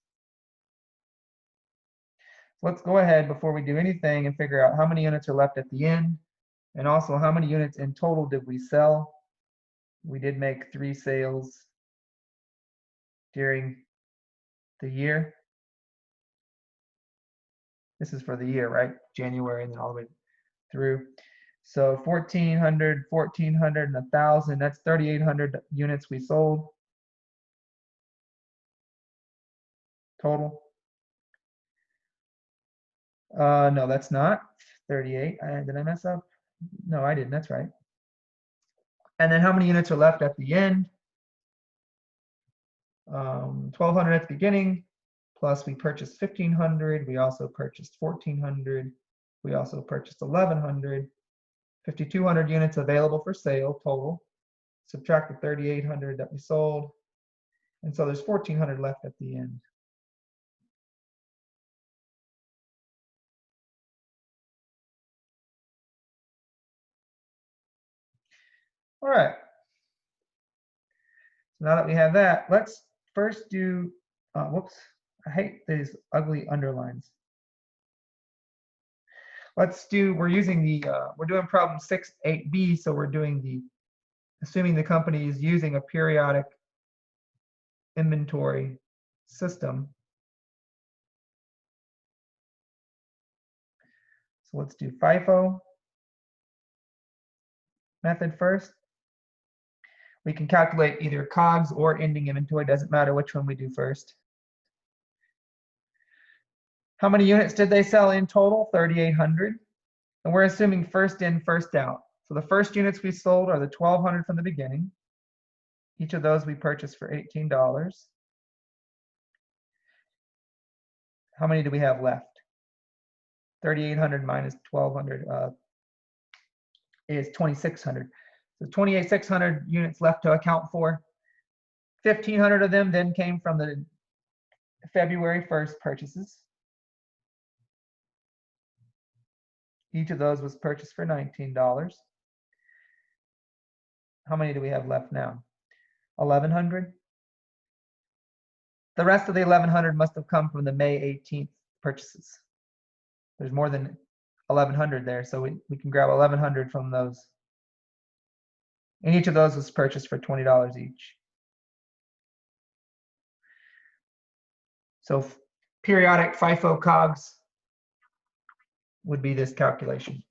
Let's go ahead before we do anything and figure out how many units are left at the end, and also how many units in total did we sell. We did make 3 sales during the year. This is for the year, right? January and then all the way through. So 1,400, 1,400, and 1,000. That's 3,800 units we sold total. No, that's not 38. Did I mess up? No, I didn't. That's right. And then how many units are left at the end? 1,200 at the beginning, plus we purchased 1,500. We also purchased 1,400. We also purchased 1,100. 5,200 units available for sale total. Subtract the 3,800 that we sold. And so there's 1,400 left at the end. All right. So now that we have that, let's first do, whoops, I hate these ugly underlines. Let's do, we're using the, we're doing problem 6.8b, so we're doing the, assuming the company is using a periodic inventory system. So let's do Fifo method first. We can calculate either COGS or ending inventory, doesn't matter which one we do first. How many units did they sell in total? 3,800. And we're assuming first in, first out. So the first units we sold are the 1,200 from the beginning. Each of those we purchased for $18. How many do we have left? 3,800 minus 1,200 is 2,600. So 2,600 units left to account for. 1,500 of them then came from the February 1st purchases. Each of those was purchased for $19. How many do we have left now? 1,100. The rest of the 1,100 must have come from the May 18th purchases. There's more than 1,100 there, so we can grab 1,100 from those. And each of those was purchased for $20 each. So periodic FIFO COGS would be this calculation.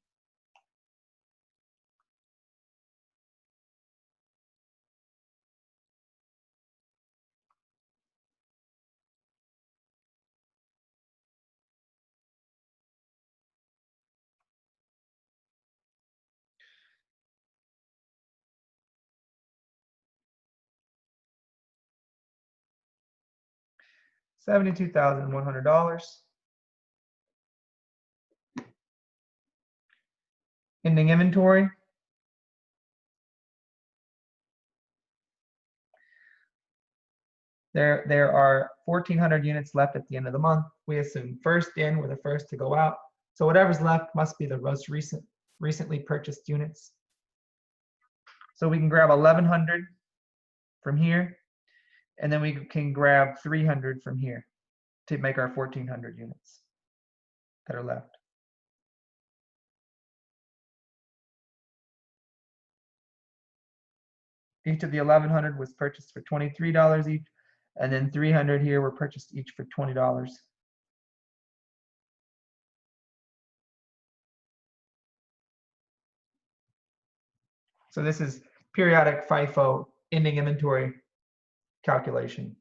$72,100. ending inventory. There are 1,400 units left at the end of the month. We assume first in, we're the first to go out. So whatever's left must be the most recently purchased units. So we can grab 1,100 from here, and then we can grab 300 from here to make our 1,400 units that are left. Each of the 1,100 was purchased for $23 each, and then 300 here were purchased each for $20. So this is periodic FIFO ending inventory calculation.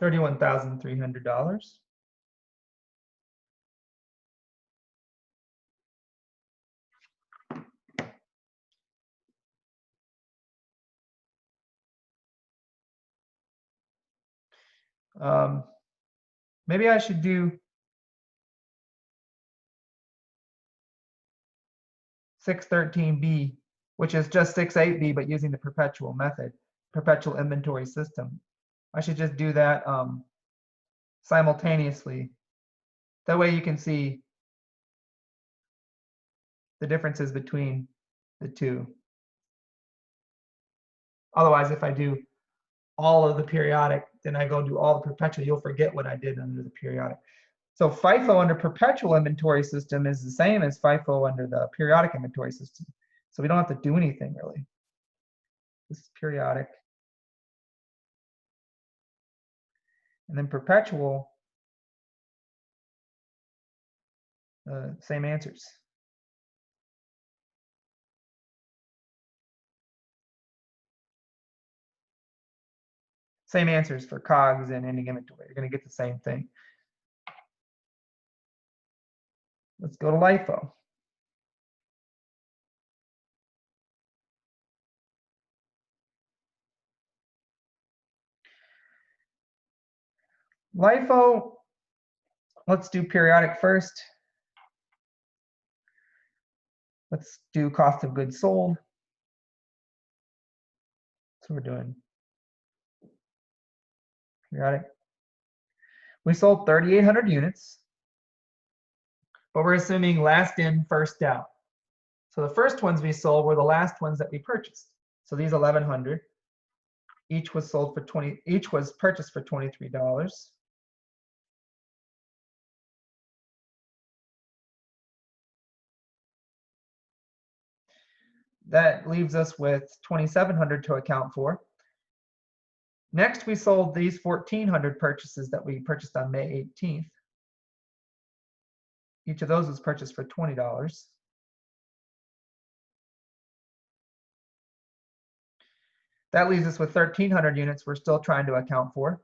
$31,300. Maybe I should do 613B, which is just 68B, but using the perpetual method, perpetual inventory system. I should just do that simultaneously. That way you can see the differences between the two. Otherwise, if I do all of the periodic, then I go do all the perpetual, you'll forget what I did under the periodic. So FIFO under perpetual inventory system is the same as FIFO under the periodic inventory system. So we don't have to do anything really. This is periodic. And then perpetual, same answers. Same answers for COGS and ending inventory. You're going to get the same thing. Let's go to LIFO. LIFO, let's do periodic first. Let's do cost of goods sold. So we're doing periodic. We sold 3,800 units, but we're assuming last in, first out. So the first ones we sold were the last ones that we purchased. So these 1,100, each was sold for each was purchased for $23. That leaves us with 2,700 to account for. Next, we sold these 1,400 purchases that we purchased on May 18th. Each of those was purchased for $20. That leaves us with 1,300 units we're still trying to account for.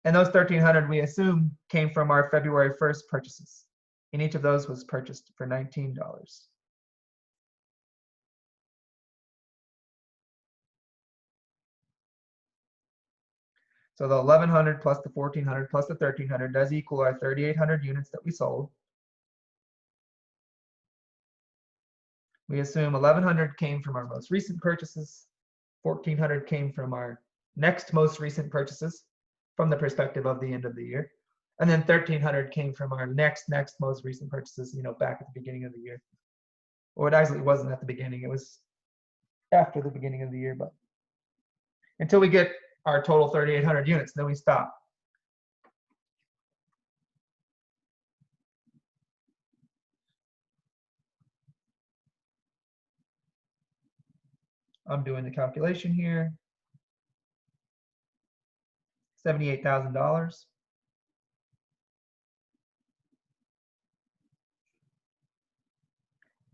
And those 1,300 we assume came from our February 1st purchases. And each of those was purchased for $19. So the 1,100 plus the 1,400 plus the 1,300 does equal our 3,800 units that we sold. We assume 1,100 came from our most recent purchases, 1,400 came from our next most recent purchases from the perspective of the end of the year. And then 1,300 came from our next most recent purchases, back at the beginning of the year. Or it actually wasn't at the beginning, it was after the beginning of the year, but until we get our total 3,800 units, then we stop. I'm doing the calculation here. $78,000.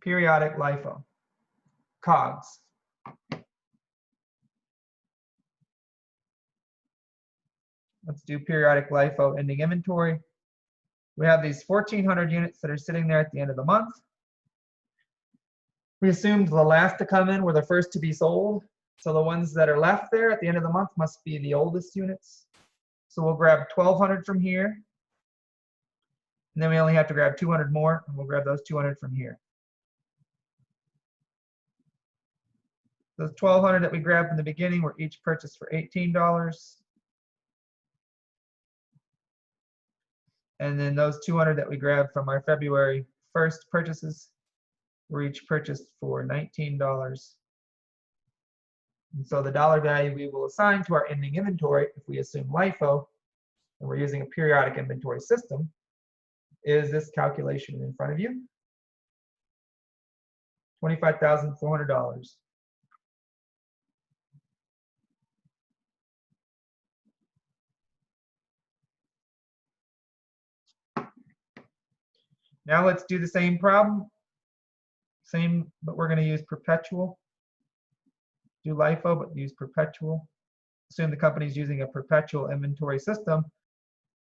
Periodic LIFO. COGS. Let's do periodic LIFO ending inventory. We have these 1,400 units that are sitting there at the end of the month. We assumed the last to come in were the first to be sold. So the ones that are left there at the end of the month must be the oldest units. So we'll grab 1,200 from here. And then we only have to grab 200 more, and we'll grab those 200 from here. Those 1,200 that we grabbed from the beginning were each purchased for $18. And then those 200 that we grabbed from our February 1st purchases were each purchased for $19. And so the dollar value we will assign to our ending inventory, if we assume LIFO, and we're using a periodic inventory system, is this calculation in front of you, $25,400. Now let's do the same problem. Same, but we're going to use Perpetual. Do LIFO, but use Perpetual. Assume the company's using a perpetual inventory system,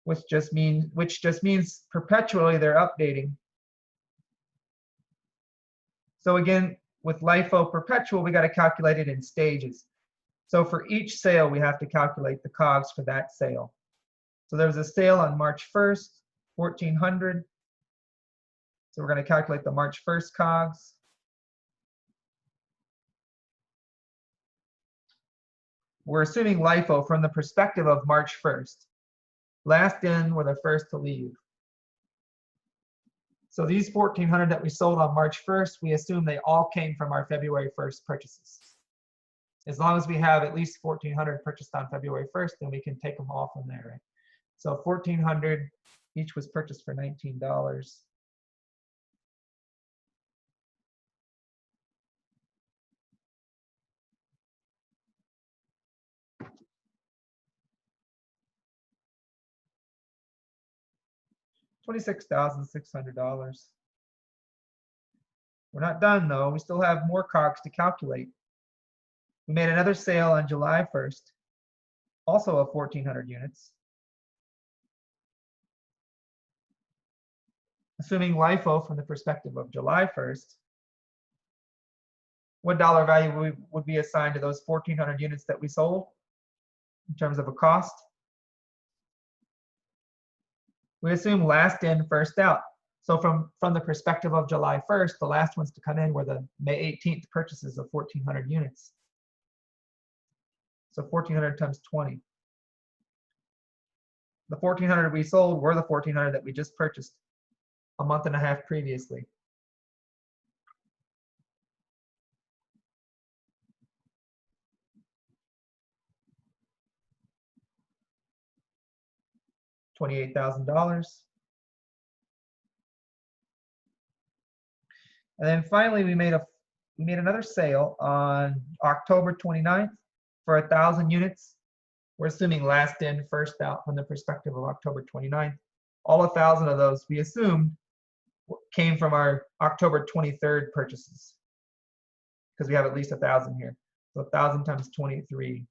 which just means perpetually they're updating. So again, with LIFO Perpetual, we got to calculate it in stages. So for each sale, we have to calculate the COGS for that sale. So there was a sale on March 1st, 1,400. So we're going to calculate the March 1st COGS. We're assuming LIFO from the perspective of March 1st. Last in were the first to leave. So these 1,400 that we sold on March 1st, we assume they all came from our February 1st purchases. As long as we have at least 1,400 purchased on February 1st, then we can take them all from there, right? So 1,400, each was purchased for $19. $26,600. We're not done though. We still have more COGS to calculate. We made another sale on July 1st, also of 1,400 units. Assuming LIFO from the perspective of July 1st, what dollar value would be assigned to those 1,400 units that we sold in terms of a cost? We assume last in, first out. So from the perspective of July 1st, the last ones to come in were the May 18th purchases of 1,400 units. So 1,400 times 20. The 1,400 we sold were the 1,400 that we just purchased a month and a half previously. $28,000. And then finally, we made another sale on October 29th for 1,000 units. We're assuming last in, first out from the perspective of October 29th. All 1,000 of those we assumed came from our October 23rd purchases, because we have at least 1,000 here. So 1,000 times 23.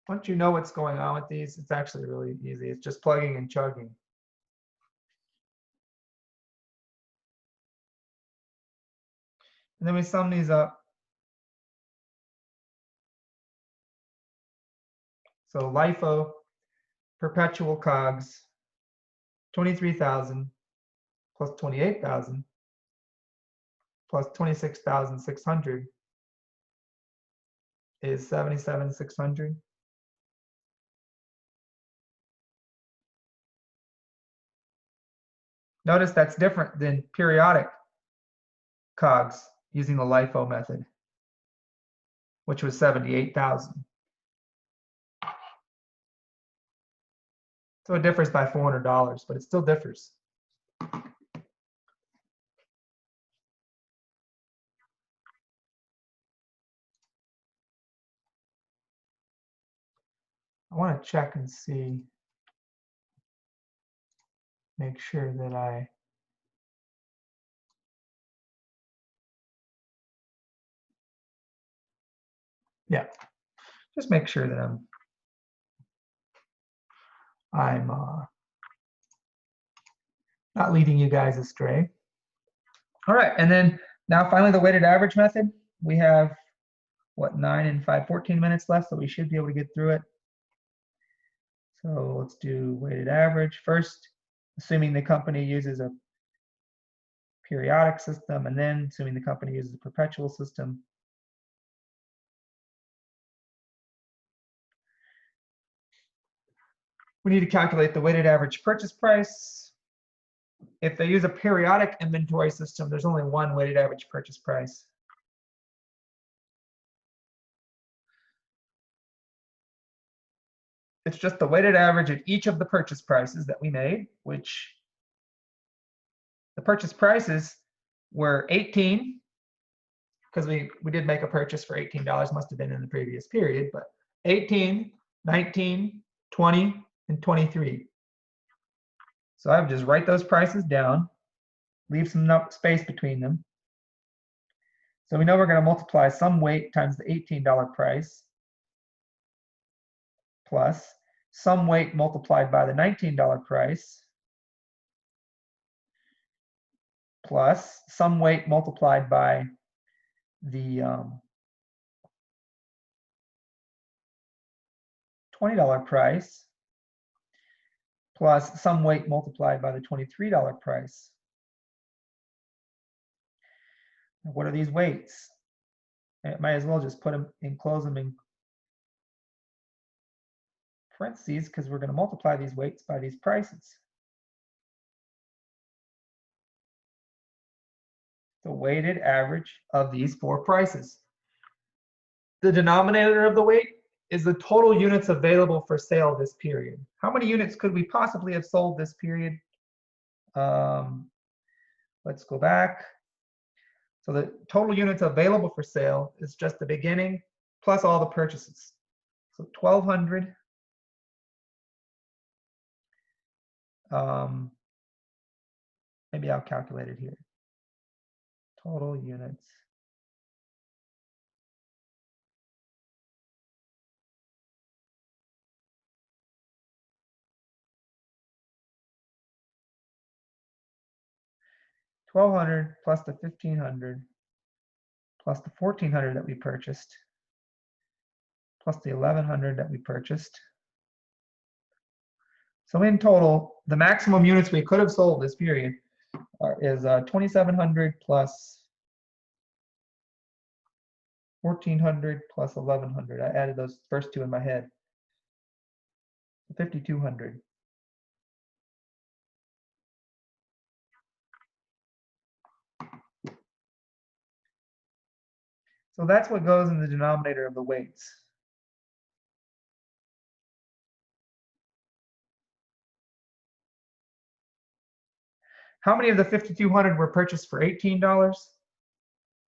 Once you know what's going on with these, it's actually really easy. It's just plugging and chugging. And then we sum these up. So LIFO, perpetual COGS, 23,000 plus 28,000 plus 26,600 is 77,600. Notice that's different than periodic COGS using the Lifo method, which was 78,000. So it differs by $400, but it still differs. I want to check and see, make sure that yeah, just make sure that I'm I'm not leading you guys astray. All right, and then now finally the weighted average method. We have, what, 9 and 5, 14 minutes left, so we should be able to get through it. So let's do weighted average. First, assuming the company uses a periodic system, and then assuming the company uses a perpetual system. We need to calculate the weighted average purchase price. If they use a periodic inventory system, there's only one weighted average purchase price. It's just the weighted average of each of the purchase prices that we made, which the purchase prices were 18, because we did make a purchase for $18, must have been in the previous period, but 18, 19, 20, and 23. So I would just write those prices down, leave some space between them. So we know we're going to multiply some weight times the $18 price plus some weight multiplied by the $19 price plus some weight multiplied by the $20 price plus some weight multiplied by the $23 price. What are these weights? I might as well just put them and close them in parentheses, because we're going to multiply these weights by these prices. The weighted average of these four prices. The denominator of the weight is the total units available for sale this period. How many units could we possibly have sold this period? Let's go back. So the total units available for sale is just the beginning plus all the purchases. So 1,200. Maybe I'll calculate it here. Total units. $1,200 plus the $1,500 plus the $1,400 that we purchased plus the $1,100 that we purchased. So in total, the maximum units we could have sold this period is 2,700 plus 1,400 plus 1,100. I added those first two in my head. 5,200. So that's what goes in the denominator of the weights. How many of the 5,200 were purchased for $18?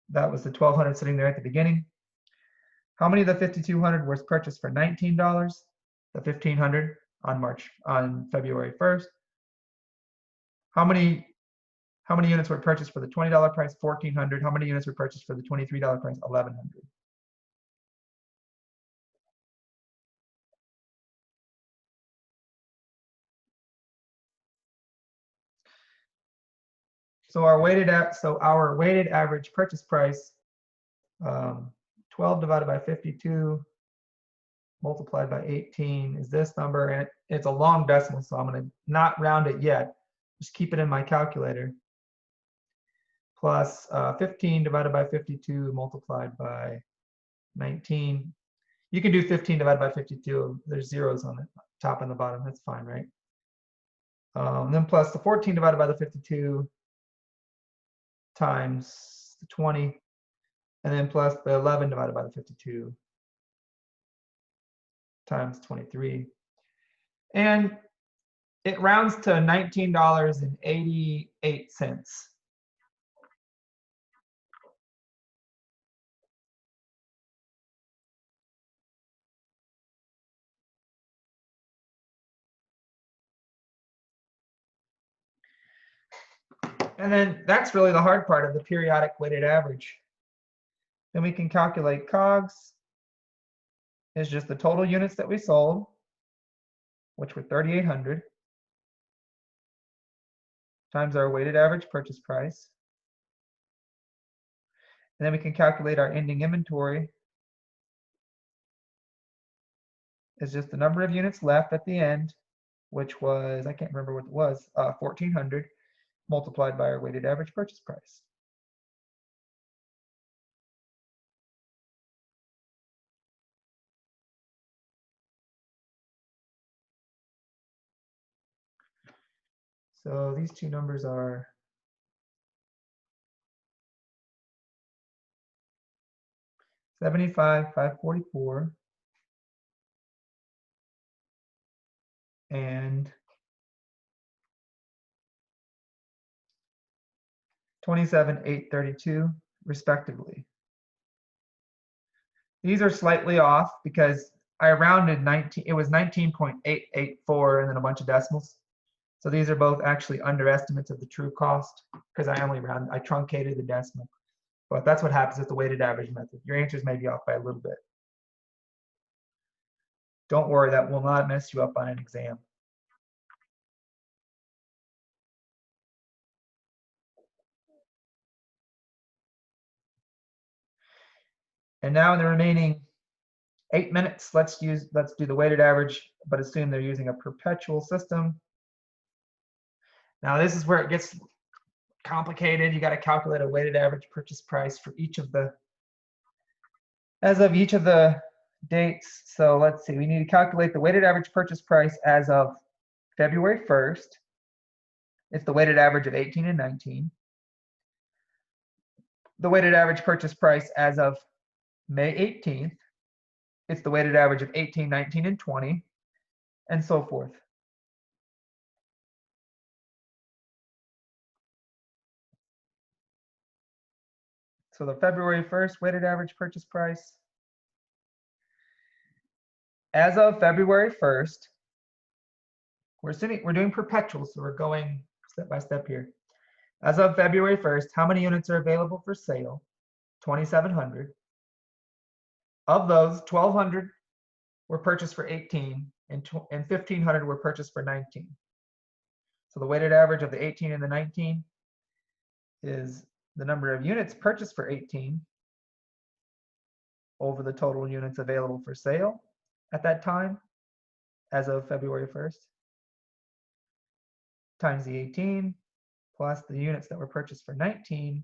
That was the 1,200 sitting there at the beginning. How many of the 5,200 was purchased for $19? The 1,500 on February 1st. How many units were purchased for the $20 price? 1,400. How many units were purchased for the $23 price? 1,100. So our weighted average purchase price, 12 divided by 52 multiplied by 18 is this number, and it's a long decimal, so I'm going to not round it yet. Just keep it in my calculator. Plus 15 divided by 52 multiplied by 19. You can do 15 divided by 52. There's zeros on the top and the bottom. That's fine, right? Then plus the 14 divided by the 52 times the 20, and then plus the 11 divided by the 52 times 23. And it rounds to $19.88. And then that's really the hard part of the periodic weighted average. Then we can calculate COGS. It's just the total units that we sold. which were 3,800, times our weighted average purchase price. And then we can calculate our ending inventory is just the number of units left at the end, which was, I can't remember what it was, 1,400 multiplied by our weighted average purchase price. So these two numbers are 75,544 and 27,832 respectively. These are slightly off because I rounded 19, it was 19.884 and then a bunch of decimals. So these are both actually underestimates of the true cost because I truncated the decimal. But that's what happens with the weighted average method. Your answers may be off by a little bit. Don't worry, that will not mess you up on an exam. And now in the remaining 8 minutes, let's do the weighted average, but assume they're using a perpetual system. Now this is where it gets complicated. You got to calculate a weighted average purchase price for each of the, as of each of the dates. So let's see, we need to calculate the weighted average purchase price as of February 1st. It's the weighted average of 18 and 19. The weighted average purchase price as of May 18th. It's the weighted average of 18, 19, and 20, and so forth. So the February 1st weighted average purchase price as of February 1st, we're doing perpetual, so we're going step by step here. As of February 1st, how many units are available for sale? 2,700. Of those, 1,200 were purchased for 18 and 1,500 were purchased for 19. So the weighted average of the 18 and the 19 is the number of units purchased for 18 over the total units available for sale at that time as of February 1st times the 18 plus the units that were purchased for $19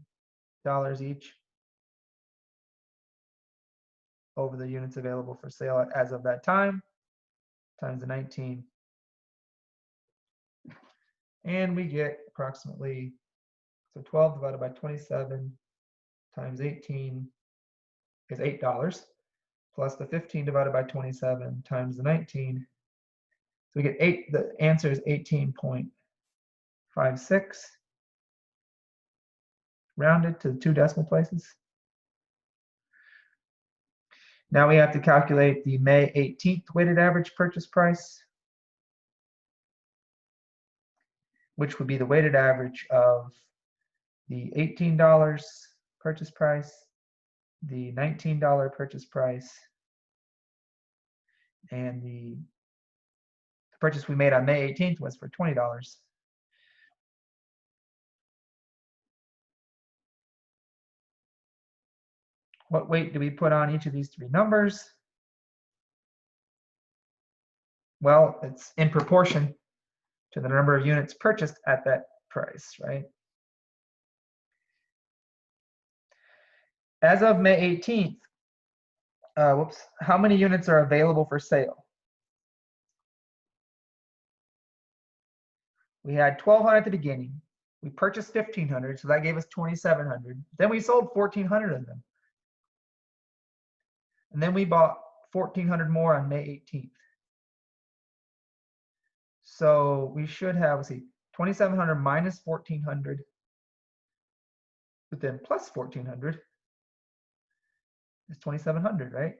each over the units available for sale as of that time times the 19. And we get approximately, so 12 divided by 27 times 18 is $8 plus the 15 divided by 27 times the 19. So we get the answer is 18.56 rounded to 2 decimal places. Now we have to calculate the May 18th weighted average purchase price, which would be the weighted average of the $18 purchase price, the $19 purchase price, and the purchase we made on May 18th was for $20. What weight do we put on each of these three numbers? Well, it's in proportion to the number of units purchased at that price, right? As of May 18th, how many units are available for sale? We had 1,200 at the beginning. We purchased 1,500, so that gave us 2,700. Then we sold 1,400 of them. And then we bought 1,400 more on May 18th. So we should have, let's see, 2,700 minus 1,400, but then plus 1,400 is 2,700, right?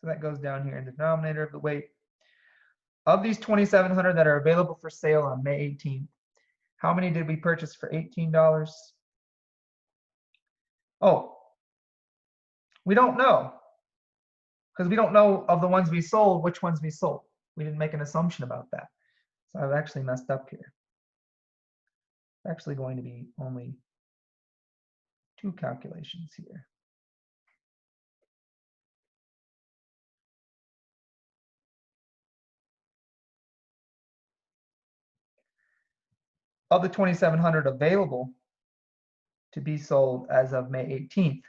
So that goes down here in the denominator of the weight. Of these 2,700 that are available for sale on May 18th, how many did we purchase for $18? Oh, We don't know, because we don't know of the ones we sold, which ones we sold. We didn't make an assumption about that. So I've actually messed up here. It's actually going to be only 2 calculations here. Of the 2,700 available to be sold as of May 18th,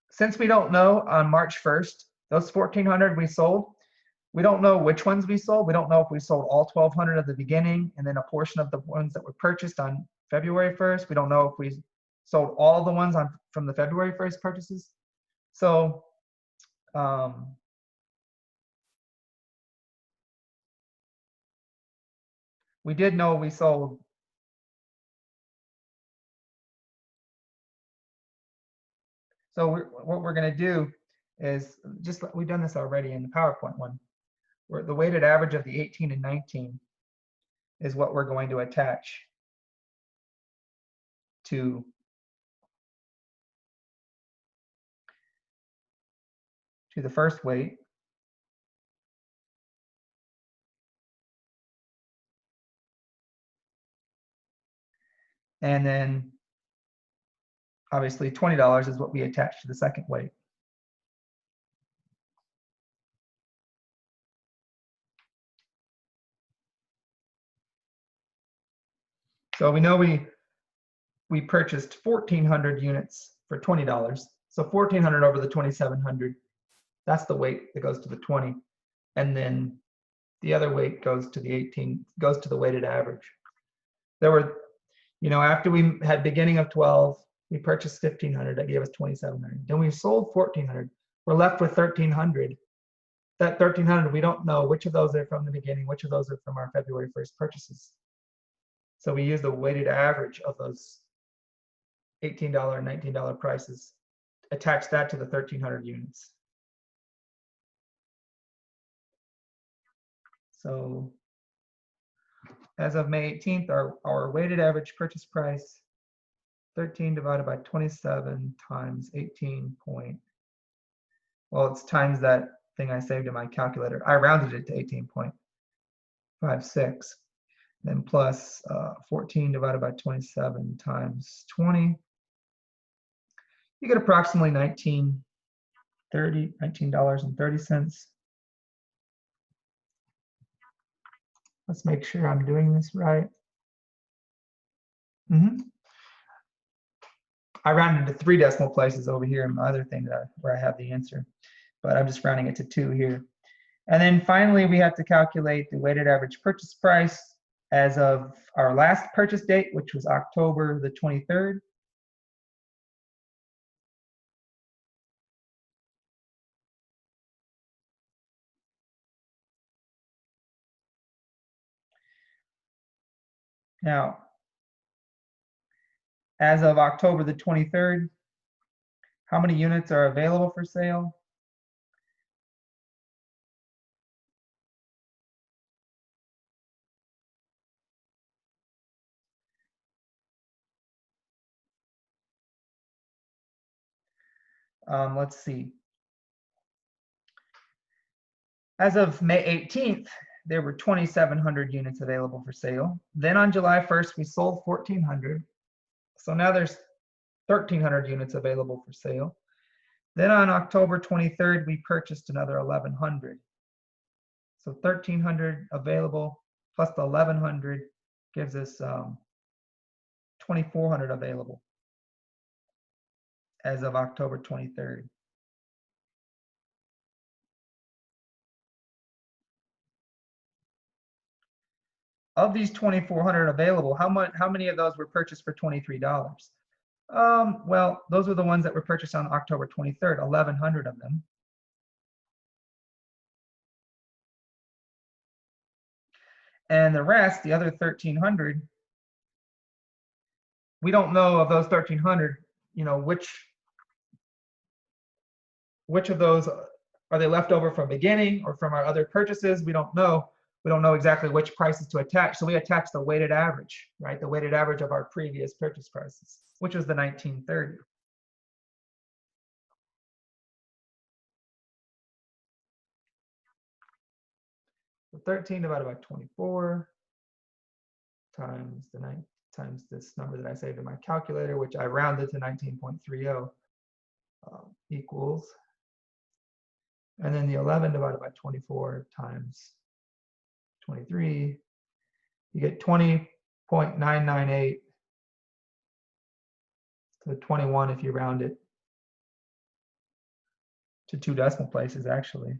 since we don't know on March 1st, those 1,400 we sold, we don't know which ones we sold. We don't know if we sold all 1,200 at the beginning and then a portion of the ones that were purchased on February 1st. We don't know if we sold all the ones from the February 1st purchases. So we did know we sold. So what we're going to do is just, we've done this already in the PowerPoint one, where the weighted average of the 18 and 19 is what we're going to attach to the first weight. And then obviously $20 is what we attach to the second weight. So we know we purchased 1,400 units for $20. So 1,400 over the 2,700, that's the weight that goes to the 20. And then the other weight goes to the 18, goes to the weighted average. There were, after we had beginning of 12, we purchased 1,500, that gave us 2,700. Then we sold 1,400. We're left with 1,300. That 1,300, we don't know which of those are from the beginning, which of those are from our February 1st purchases. So we use the weighted average of those $18 and $19 prices, attach that to the 1,300 units. So as of May 18th, our weighted average purchase price, 13 divided by 27 times 18 point, well, it's times that thing I saved in my calculator. I rounded it to 18.56. Then plus 14 divided by 27 times 20. You get approximately $19.30. Let's make sure I'm doing this right. I rounded to 3 decimal places over here in my other thing where I have the answer, but I'm just rounding it to 2 here. And then finally, we have to calculate the weighted average purchase price as of our last purchase date, which was October the 23rd. Now, as of October the 23rd, how many units are available for sale? Let's see. As of May 18th, there were 2,700 units available for sale. Then on July 1st, we sold 1,400. So now there's 1,300 units available for sale. Then on October 23rd, we purchased another 1,100. So 1,300 available plus the 1,100 gives us 2,400 available as of October 23rd. Of these 2,400 available, how many of those were purchased for $23? Well, those are the ones that were purchased on October 23rd, 1,100 of them. And the rest, the other 1,300, we don't know of those 1,300, which of those are they left over from beginning or from our other purchases? We don't know. We don't know exactly which prices to attach. So we attach the weighted average, right? The weighted average of our previous purchase prices. which was the 1930. So 13 divided by 24 times the 9 times this number that I saved in my calculator, which I rounded to 19.30, equals, and then the 11 divided by 24 times 23, you get 20.998 to 21 if you round it to 2 decimal places, actually.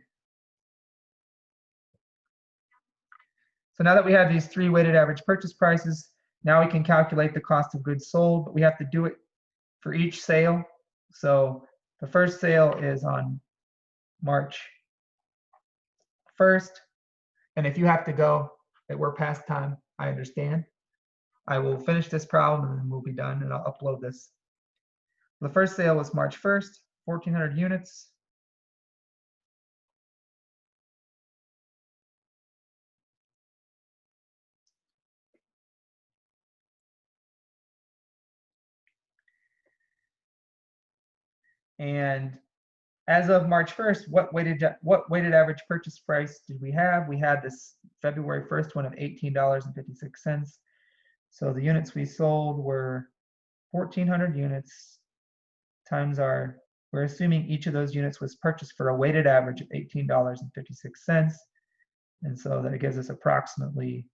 So now that we have these 3 weighted average purchase prices, now we can calculate the cost of goods sold, but we have to do it for each sale. So the first sale is on March 1st. And if you have to go, that we're past time, I understand. I will finish this problem and then we'll be done and I'll upload this. The first sale was March 1st, 1,400 units. And as of March 1st, what weighted average purchase price did we have? We had this February 1st one of $18.56. So the units we sold were 1,400 units times we're assuming each of those units was purchased for a weighted average of $18.56. And so that gives us approximately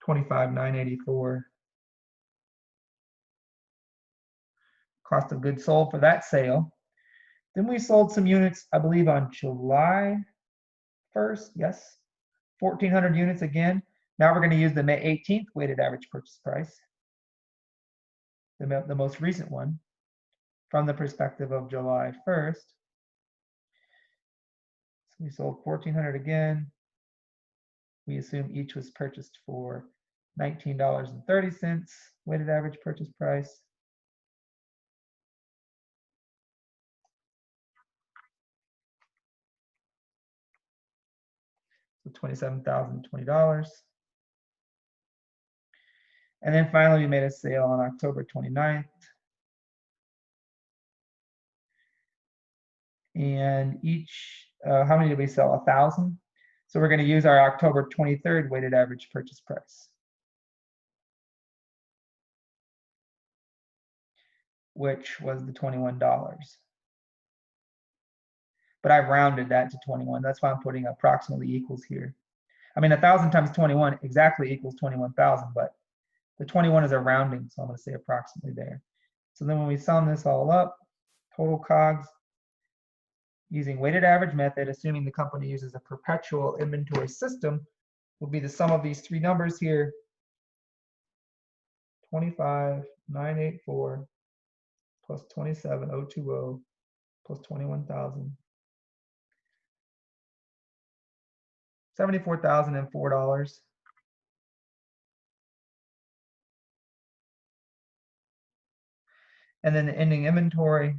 25,984 cost of goods sold for that sale. Then we sold some units, I believe, on July 1st. Yes, 1,400 units again. Now we're going to use the May 18th weighted average purchase price, the most recent one, from the perspective of July 1st. So we sold 1,400 again. We assume each was purchased for $19.30 weighted average purchase price. So $27,020. And then finally, we made a sale on October 29th. And each, how many did we sell? 1,000. So we're going to use our October 23rd weighted average purchase price, which was the $21. But I rounded that to 21. That's why I'm putting approximately equals here. I mean, 1,000 times 21 exactly equals 21,000, but the 21 is a rounding, so I'm going to say approximately there. So then when we sum this all up, total COGS, using weighted average method, assuming the company uses a perpetual inventory system, will be the sum of these 3 numbers here, 25,984 plus 27,020 plus 21,000, $74,004. And then the ending inventory,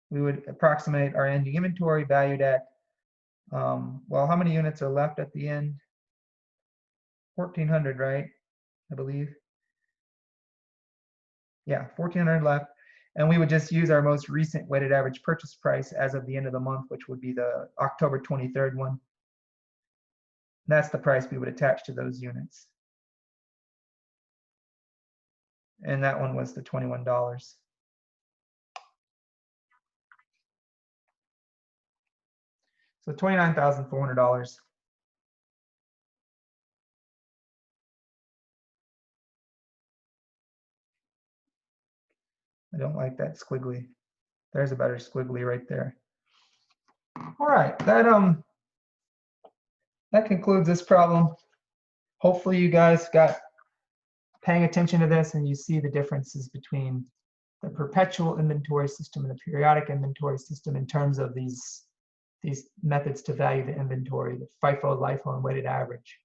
we would approximate our ending inventory valued at, well, how many units are left at the end? 1,400, right? I believe. Yeah, 1,400 left. And we would just use our most recent weighted average purchase price as of the end of the month, which would be the October 23rd one. And that's the price we would attach to those units. And that one was the $21. So $29,400. I don't like that squiggly. There's a better squiggly right there. All right, that concludes this problem. Hopefully you guys got paying attention to this and you see the differences between the perpetual inventory system and the periodic inventory system in terms of these methods to value the inventory, the FIFO, LIFO, and weighted average.